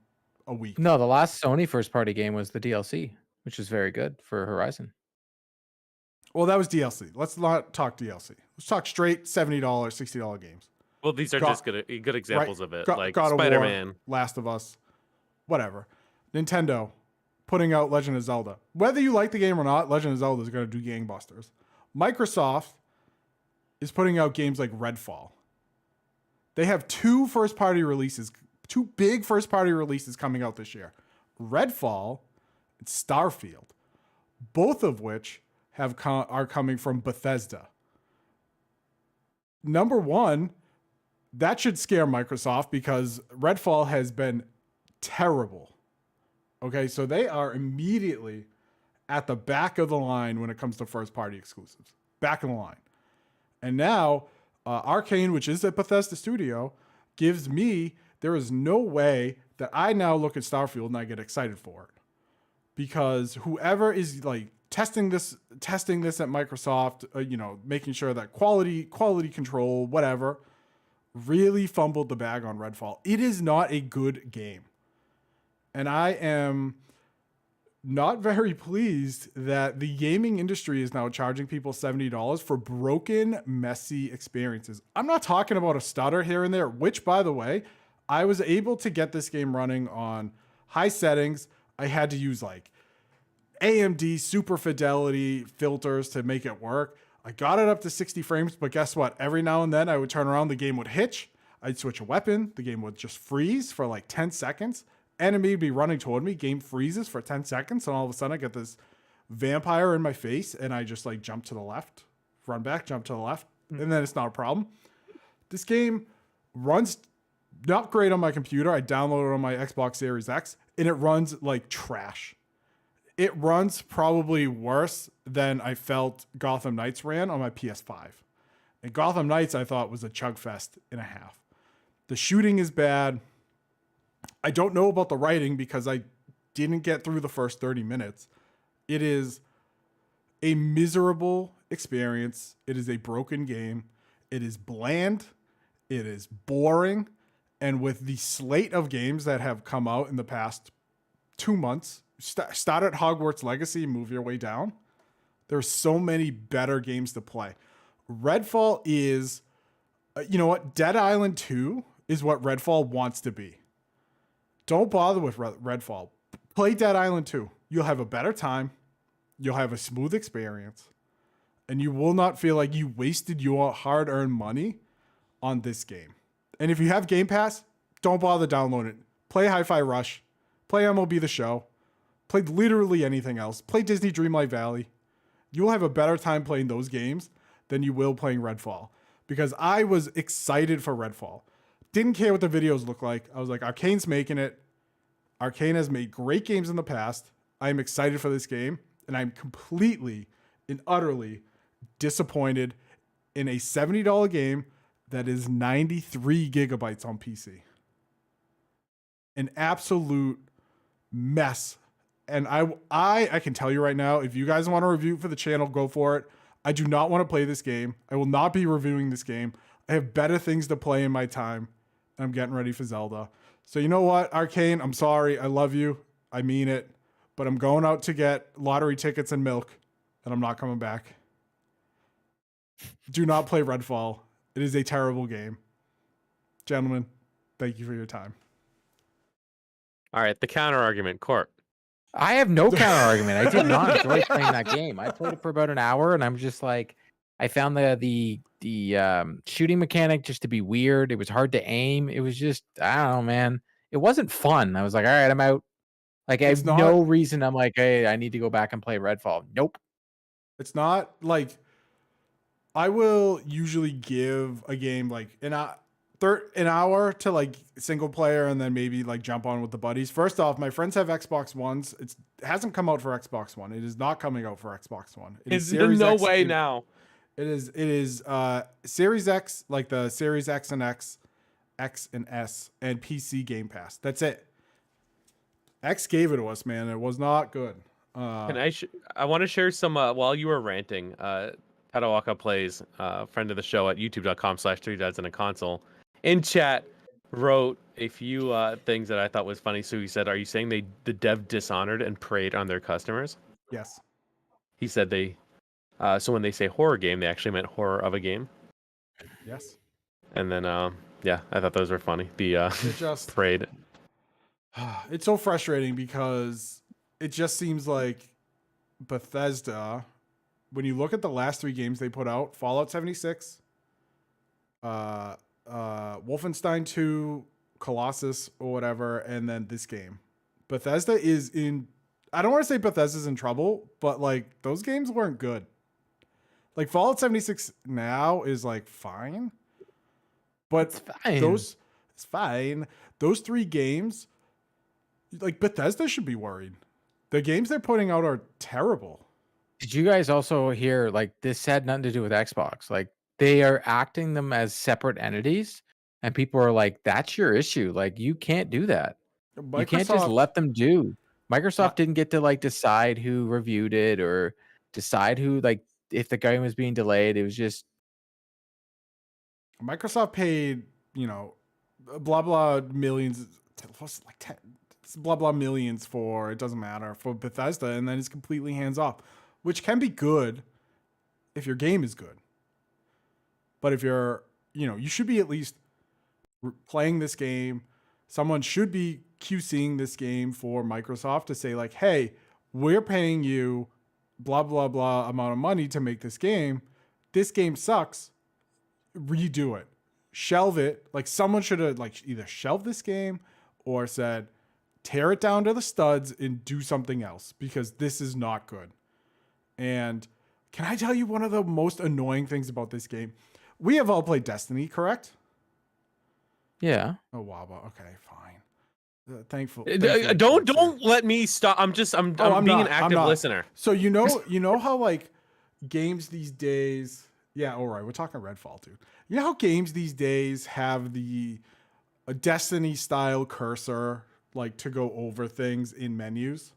a week? No, the last Sony first-party game was the DLC, which is very good for Horizon. Well, that was DLC. Let's not talk DLC. Let's talk straight $70, $60 games. Well, these are just good examples of it, like God of Spider-Man. War, Last of Us, whatever. Nintendo putting out Legend of Zelda. Whether you like the game or not, Legend of Zelda is going to do gangbusters. Microsoft is putting out games like Redfall. They have 2 first-party releases, 2 big first-party releases coming out this year. Redfall and Starfield, both of which are coming from Bethesda. Number one, that should scare Microsoft because Redfall has been terrible. Okay, so they are immediately at the back of the line when it comes to first-party exclusives. Back of the line. And now, Arcane, which is a Bethesda studio, there is no way that I now look at Starfield and I get excited for it. Because whoever is testing this at Microsoft, making sure that quality control, whatever, really fumbled the bag on Redfall. It is not a good game. And I am not very pleased that the gaming industry is now charging people $70 for broken, messy experiences. I'm not talking about a stutter here and there, which, by the way, I was able to get this game running on high settings. I had to use AMD super fidelity filters to make it work. I got it up to 60 frames, but guess what? Every now and then I would turn around, the game would hitch. I'd switch a weapon. The game would just freeze for 10 seconds. Enemy would be running toward me. Game freezes for 10 seconds. And all of a sudden I get this vampire in my face and I just jump to the left, run back, jump to the left. And then it's not a problem. This game runs not great on my computer. I downloaded it on my Xbox Series X and it runs like trash. It runs probably worse than I felt Gotham Knights ran on my PS5. And Gotham Knights I thought was a chug fest and a half. The shooting is bad. I don't know about the writing because I didn't get through the first 30 minutes. It is a miserable experience. It is a broken game. It is bland. It is boring. And with the slate of games that have come out in the past 2 months, start at Hogwarts Legacy, move your way down. There's so many better games to play. Redfall is, Dead Island 2 is what Redfall wants to be. Don't bother with Redfall. Play Dead Island 2. You'll have a better time. You'll have a smooth experience. And you will not feel like you wasted your hard-earned money on this game. And if you have Game Pass, don't bother downloading it. Play Hi-Fi Rush. Play MLB The Show. Play literally anything else. Play Disney Dreamlight Valley. You will have a better time playing those games than you will playing Redfall. Because I was excited for Redfall. Didn't care what the videos look like. I was like, Arcane's making it. Arcane has made great games in the past. I am excited for this game. And I'm completely and utterly disappointed in a $70 game that is 93 gigabytes on PC. An absolute mess and I can tell you right now, if you guys want to review for the channel, go for it. I do not want to play this game. I will not be reviewing this game. I have better things to play in my time. And I'm getting ready for Zelda. So you know what, Arcane, I'm sorry. I love you. I mean it. But I'm going out to get lottery tickets and milk. And I'm not coming back. Do not play Redfall. It is a terrible game. Gentlemen, thank you for your time. All right, the counter argument, Court. I have no counter argument. I did not enjoy playing that game. I played it for about an hour, and I'm just like, I found the shooting mechanic just to be weird. It was hard to aim. It was just, I don't know, man. It wasn't fun. I was like, all right, I'm out. Like, I have no reason. I'm like, hey, I need to go back and play Redfall. Nope. It's not like, I will usually give a game like an hour to like single player and then maybe like jump on with the buddies. First off, my friends have Xbox Ones. It hasn't come out for Xbox One. It is not coming out for Xbox One. There's no way now. It is Series X, like the Series X and X and S, and PC Game Pass. That's it. X gave it to us, man. It was not good. I want to share some while you were ranting. Tadawaka Plays, friend of the show at youtube.com/3dadsandaconsole, in chat wrote a few things that I thought was funny. So he said, "Are you saying the dev dishonored and preyed on their customers?" Yes. He said they. So when they say horror game, they actually meant horror of a game. Yes. And then yeah, I thought those were funny. The it just preyed. It's so frustrating because it just seems like Bethesda, when you look at the last 3 games they put out, Fallout 76, Wolfenstein 2, Colossus or whatever, and then this game. Bethesda is in, I don't want to say Bethesda's in trouble, but like those games weren't good. Like Fallout 76 now is like fine. But it's fine. It's fine. Those 3 games, like Bethesda should be worried. The games they're putting out are terrible. Did you guys also hear, like, this had nothing to do with Xbox? Like, they are acting them as separate entities, and people are like, that's your issue. Like, you can't do that. You can't just let them do. Microsoft didn't get to, like, decide who reviewed it or decide who, like, if the game was being delayed. It was just... Microsoft paid, you know, blah, blah, millions, like 10, blah, blah, millions for, it doesn't matter, for Bethesda, and then it's completely hands off. Which can be good if your game is good. But if you're, you know, you should be at least playing this game. Someone should be QCing this game for Microsoft to say like, hey, we're paying you blah, blah, blah amount of money to make this game. This game sucks. Redo it. Shelve it. Like someone should have like either shelved this game or said, tear it down to the studs and do something else because this is not good. And can I tell you one of the most annoying things about this game? We have all played Destiny, correct? Yeah. Oh, wow. Okay, fine. Thankful. Don't let me stop. I'm being an active listener. So you know how like games these days. Yeah, all right. We're talking Redfall, dude. You know how games these days have a Destiny style cursor like to go over things in menus?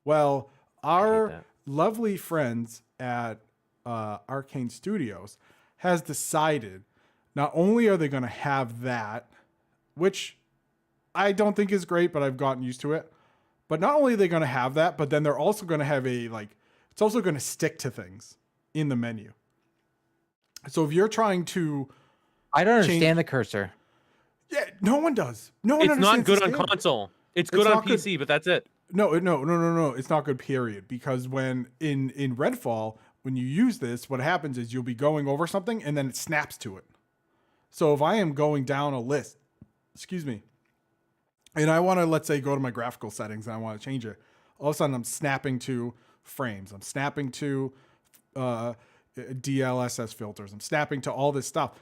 Well, our lovely friends at Arcane Studios has decided not only are they going to have that, which I don't think is great, but I've gotten used to it. But not only are they going to have that, but then they're also going to have it's also going to stick to things in the menu. So if you're trying to... I don't understand the cursor. Yeah, no one does. No one understands. It's not good on console. It's good on PC, but that's it. No. It's not good, period. Because when in Redfall, when you use this, what happens is you'll be going over something and then it snaps to it. So if I am going down a list, and I want to, let's say, go to my graphical settings and I want to change it, all of a sudden I'm snapping to frames. I'm snapping to DLSS filters. I'm snapping to all this stuff.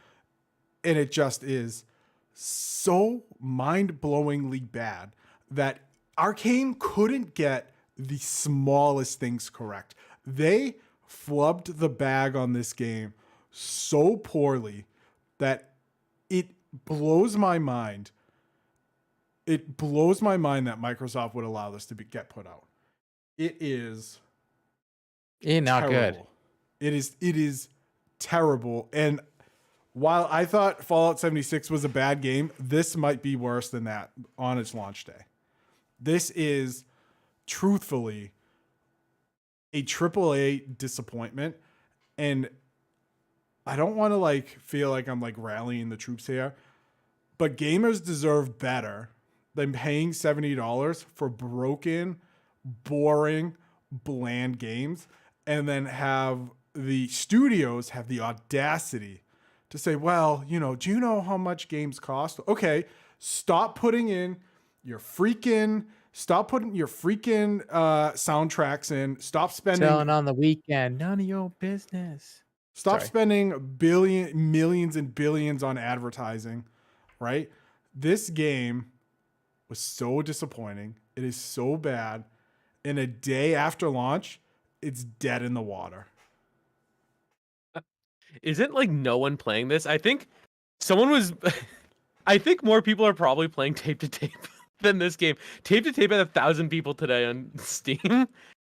And it just is so mind-blowingly bad that Arcane couldn't get the smallest things correct. They flubbed the bag on this game so poorly that it blows my mind. It blows my mind that Microsoft would allow this to get put out. It is Not good. terrible. It is terrible. And while I thought Fallout 76 was a bad game, this might be worse than that on its launch day. This is truthfully a AAA disappointment. And I don't want to like feel like I'm like rallying the troops here, but gamers deserve better than paying $70 for broken, boring, bland games and then have the studios have the audacity to say, well, you know, do you know how much games cost? Okay, stop putting your freaking soundtracks in. Stop spending Selling on the weekend, none of your business. Stop Sorry. spending millions and billions on advertising, right? This game was so disappointing. It is so bad. And a day after launch, it's dead in the water. Isn't like no one playing this? I think someone was. I think more people are probably playing Tape to Tape than this game. Tape to Tape had 1,000 people today on Steam,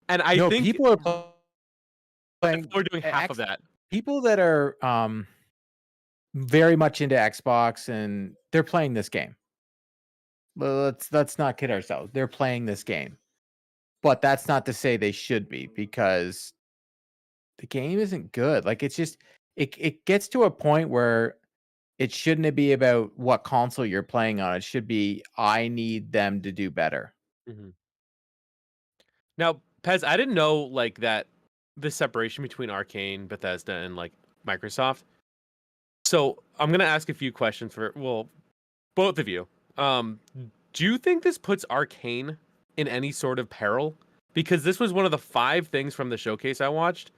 and I think people are playing. we're doing half of that. People that are very much into Xbox and they're playing this game. Let's not kid ourselves. They're playing this game, but that's not to say they should be, because the game isn't good. Like, it's just it gets to a point where it shouldn't be about what console you're playing on. It should be, I need them to do better. Mm-hmm. Now, Pez, I didn't know like that the separation between Arcane, Bethesda, and like Microsoft. So I'm gonna ask a few questions for both of you. Do you think this puts Arcane in any sort of peril? Because this was one of the 5 things from the showcase I watched,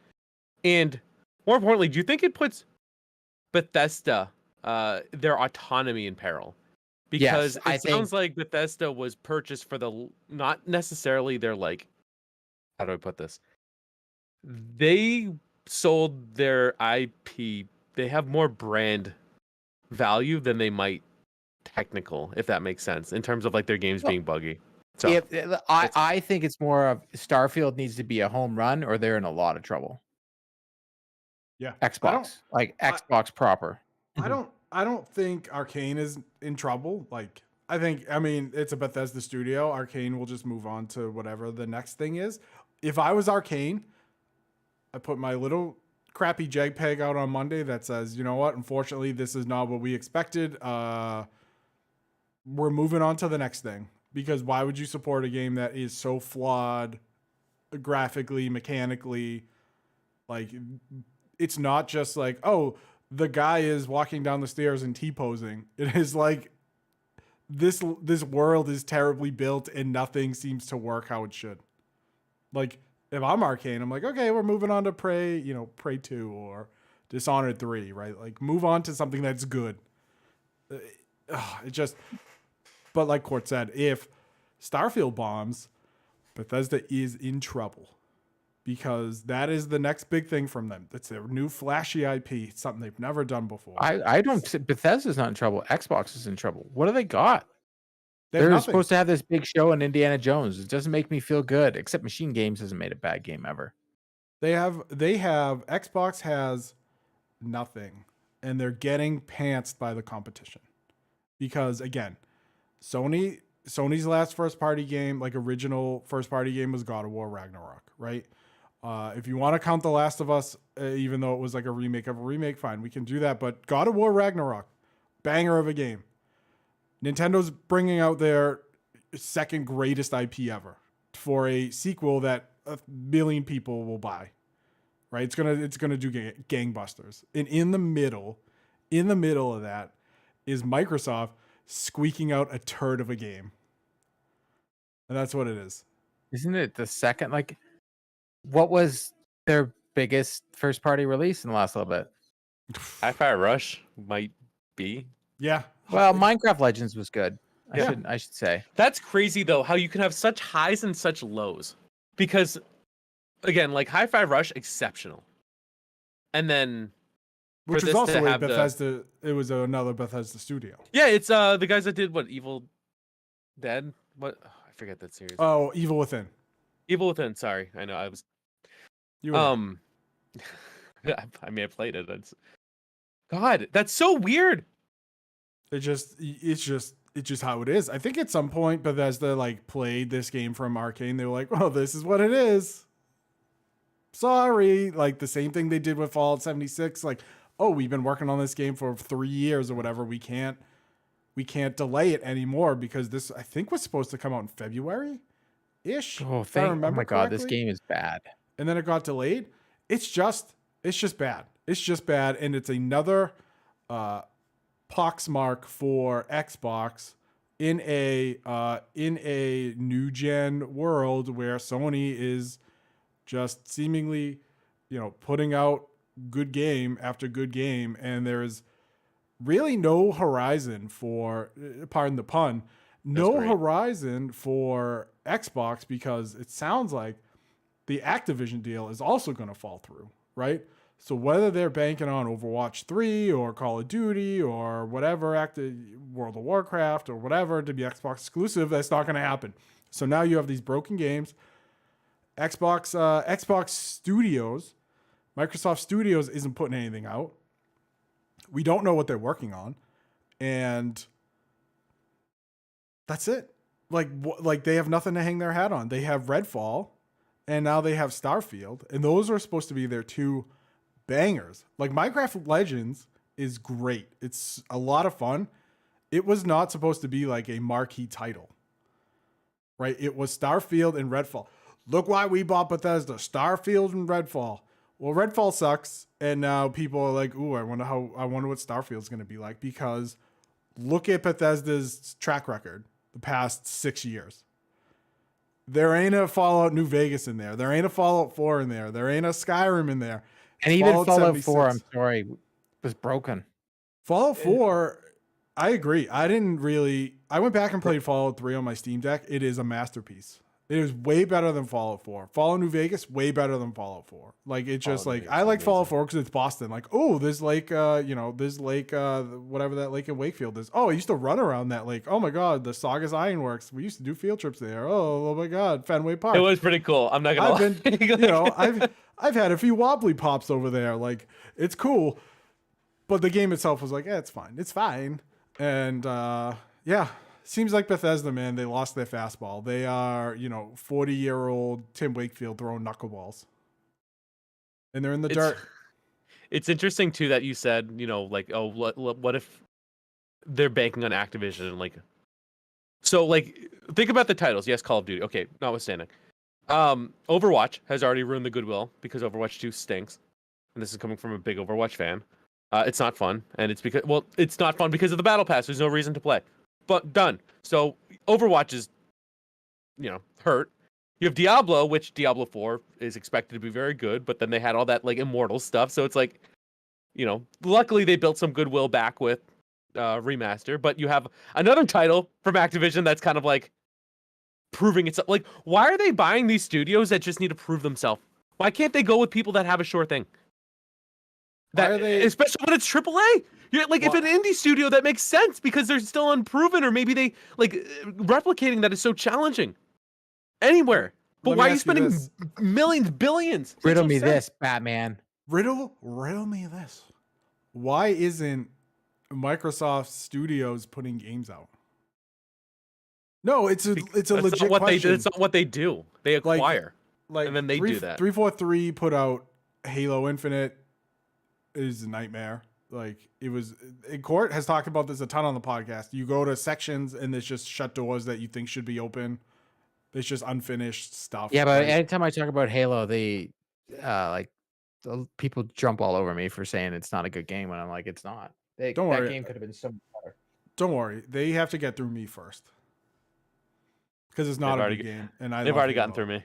and more importantly, do you think it puts Bethesda, their autonomy in peril? Because Yes, it sounds like Bethesda was purchased for not necessarily their like, how do I put this? They sold their IP. They have more brand value than they might technical, if that makes sense, in terms of like their games being buggy. So I think it's more of Starfield needs to be a home run or they're in a lot of trouble. Yeah. Xbox proper. I don't think Arcane is in trouble. Like, I mean, it's a Bethesda studio. Arcane will just move on to whatever the next thing is. If I was Arcane, I put my little crappy JPEG out on Monday that says, you know what, unfortunately, this is not what we expected. We're moving on to the next thing. Because why would you support a game that is so flawed graphically, mechanically? Like, it's not just like, oh, the guy is walking down the stairs and T-posing. It is like this world is terribly built and nothing seems to work how it should. Like, if I'm Arcane, I'm like, okay, we're moving on to Prey 2 or Dishonored 3, right? Like, move on to something that's good. It just, but like Court said, if Starfield bombs, Bethesda is in trouble. Because that is the next big thing from them. That's their new flashy IP. It's something they've never done before. I don't. Bethesda's not in trouble. Xbox is in trouble. What do they got? They're supposed to have this big show in Indiana Jones. It doesn't make me feel good. Except Machine Games hasn't made a bad game ever. They have Xbox has nothing, and they're getting pantsed by the competition. Because again, Sony's last first party game, like original first party game, was God of War Ragnarok, right? If you want to count The Last of Us, even though it was like a remake of a remake, fine, we can do that. But God of War Ragnarok, banger of a game. Nintendo bringing out their second greatest IP ever for a sequel that 1 million people will buy, right? It's gonna do gangbusters. And in the middle of that is Microsoft squeaking out a turd of a game, and that's what it is. Isn't it the second? Like, what was their biggest first party release in the last little bit? Hi-Fi Rush might be. Yeah. Well, Minecraft Legends was good. I should say. That's crazy though, how you can have such highs and such lows. Because again, like Hi-Fi Rush, exceptional. And then which was also a Bethesda. It was another Bethesda studio. Yeah, it's the guys that did what, Evil Dead? What, I forget that series. Oh, Evil Within. Evil Within. Sorry, I know I was. You were I may have played it. God, that's so weird. it's just how it is. I think at some point Bethesda like played this game from Arcane. They were like, "Well, this is what it is." Sorry, like the same thing they did with Fallout 76. Like, oh, we've been working on this game for 3 years or whatever. We can't delay it anymore because this I think was supposed to come out in February ish. Oh, If I remember my God, this correctly. game is bad. And then it got delayed. It's just bad. It's just bad, and it's another poxmark for Xbox in a new gen world where Sony is just seemingly, putting out good game after good game, and there is really no horizon for, pardon the pun, no horizon for Xbox because it sounds like the Activision deal is also going to fall through, right? So whether they're banking on Overwatch 3 or Call of Duty or whatever, World of Warcraft or whatever to be Xbox exclusive, that's not going to happen. So now you have these broken games. Xbox Studios, Microsoft Studios isn't putting anything out. We don't know what they're working on, and that's it. Like they have nothing to hang their hat on. They have Redfall, and now they have Starfield, and those are supposed to be their two bangers. Like Minecraft Legends is great. It's a lot of fun. It was not supposed to be like a marquee title, right? It was Starfield and Redfall. Look why we bought Bethesda, Starfield and Redfall. Well, Redfall sucks, and now people are like, "Ooh, I wonder what Starfield's going to be like." Because look at Bethesda's track record the past 6 years. There ain't a Fallout New Vegas in there. There ain't a Fallout 4 in there. There ain't a Skyrim in there. And even Fallout 4, I'm sorry, was broken. Fallout 4, I agree. I went back and played Fallout 3 on my Steam Deck. It is a masterpiece. It is way better than Fallout 4. Fallout New Vegas, way better than Fallout 4. Like, it's just like, I like Fallout 4 because it's Boston. Like, oh, there's lake, there's lake, whatever that lake in Wakefield is. Oh, I used to run around that lake. Oh my God, the Saugus Ironworks. We used to do field trips there. Oh my God, Fenway Park. It was pretty cool. I'm not gonna lie. I've had a few wobbly pops over there. Like, it's cool. But the game itself was like, it's fine. It's fine. And yeah. Seems like Bethesda, man, they lost their fastball. They are, 40-year-old Tim Wakefield throwing knuckleballs. And they're in the dirt. It's interesting, too, that you said, like, oh, what if they're banking on Activision? And, like, so, like, think about the titles. Yes, Call of Duty. Okay, notwithstanding. Overwatch has already ruined the goodwill because Overwatch 2 stinks. And this is coming from a big Overwatch fan. It's not fun. And it's not fun because of the Battle Pass. There's no reason to play. But done. So Overwatch is, hurt. You have Diablo, which Diablo 4 is expected to be very good, but then they had all that like Immortal stuff. So it's like, luckily they built some goodwill back with Remaster. But you have another title from Activision that's kind of like proving itself. Like, why are they buying these studios that just need to prove themselves? Why can't they go with people that have a sure thing? Especially when it's AAA. If an indie studio, that makes sense because they're still unproven, or maybe they replicating that is so challenging anywhere. But why are you spending millions, billions? Riddle me this, Batman. Riddle me this. Why isn't Microsoft Studios putting games out? No, it's a legit question. It's not what they do. They acquire, and then they do that. 343 put out Halo Infinite. It is a nightmare. Like, it was, Court has talked about this a ton on the podcast. You go to sections and there's just shut doors that you think should be open. It's just unfinished stuff. Yeah, but anytime I talk about Halo, the people jump all over me for saying it's not a good game when I'm like, it's not. Don't worry. That game could have been so much better. Don't worry. They have to get through me first. Because it's not a good game. And they've already gotten through me.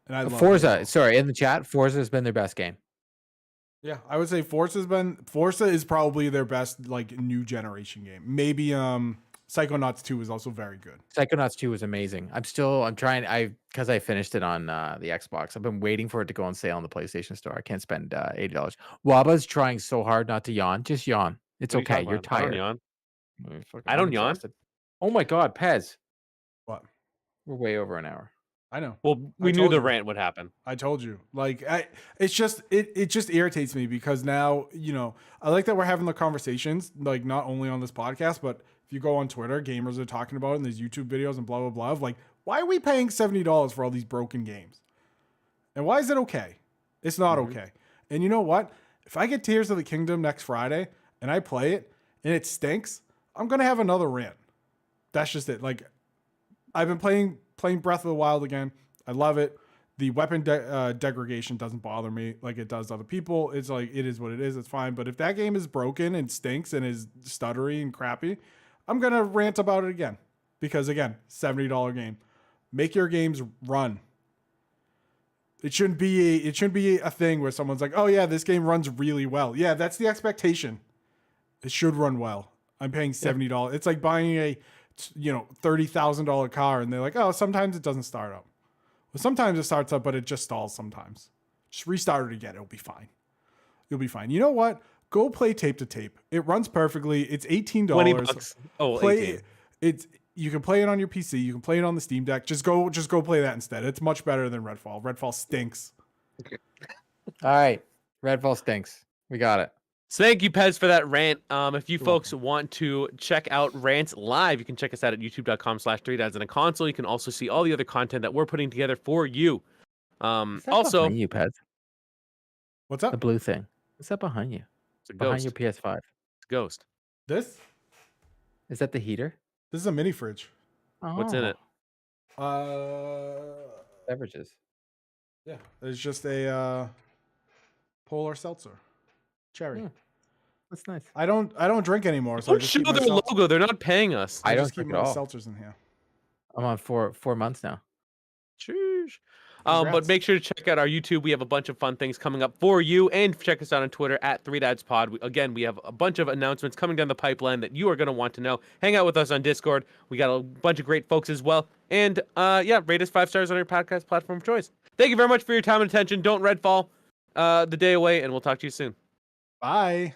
And I love Forza, sorry, in the chat, Forza has been their best game. Yeah, I would say Forza is probably their best new generation game. Maybe Psychonauts 2 is also very good. Psychonauts 2 was amazing. Because I finished it on the Xbox. I've been waiting for it to go on sale on the PlayStation Store. I can't spend $80. Waba's trying so hard not to yawn. Just yawn. It's okay. You're tired. I don't yawn. Oh my God, Pez. What? We're way over an hour. I know. Well, we knew told the you. rant would happen. I told you. Like, it just irritates me because now, I like that we're having the conversations, like not only on this podcast, but if you go on Twitter, gamers are talking about it and there's YouTube videos and blah, blah, blah. Of like, why are we paying $70 for all these broken games? And why is it okay? It's not okay. And you know what? If I get Tears of the Kingdom next Friday and I play it and it stinks, I'm going to have another rant. That's just it. Like, I've been playing Breath of the Wild again. I love it. The weapon degradation doesn't bother me like it does other people. It's like, it is what it is. It's fine. But if that game is broken and stinks and is stuttery and crappy, I'm going to rant about it again. Because again, $70 game. Make your games run. It shouldn't be a thing where someone's like, oh yeah, this game runs really well. Yeah, that's the expectation. It should run well. I'm paying $70. It's like buying a $30,000 car and they're like, oh, sometimes it doesn't start up. Well, sometimes it starts up, but it just stalls sometimes. Just restart it again. It'll be fine. You'll be fine. You know what? Go play Tape to Tape. It runs perfectly. It's $18. $20. Oh, play it. You can play it on your PC. You can play it on the Steam Deck. Just go play that instead. It's much better than Redfall. Redfall stinks. All right. Redfall stinks. We got it. So thank you, Pez, for that rant. If you folks want to check out rants live, you can check us out at youtube.com/3dads and a console. You can also see all the other content that we're putting together for you. Also, behind you, Pez? What's up? The blue thing. What's that behind you? It's a Behind ghost. your PS5. It's a ghost. This Is that the heater? is a mini fridge. Oh, What's in it? Beverages. Yeah, it's just a polar seltzer, cherry. Hmm. That's nice. I don't drink anymore, so I Don't just show keep my their logo. They're not paying us. I don't just keep drink my at all. seltzers in here. I'm on four months now. Sheesh. Congrats. But make sure to check out our YouTube. We have a bunch of fun things coming up for you, and check us out on Twitter at 3dadspod. Again, we have a bunch of announcements coming down the pipeline that you are going to want to know. Hang out with us on Discord. We got a bunch of great folks as well. And rate us 5 stars on your podcast platform of choice. Thank you very much for your time and attention. Don't Redfall the day away, and we'll talk to you soon. Bye.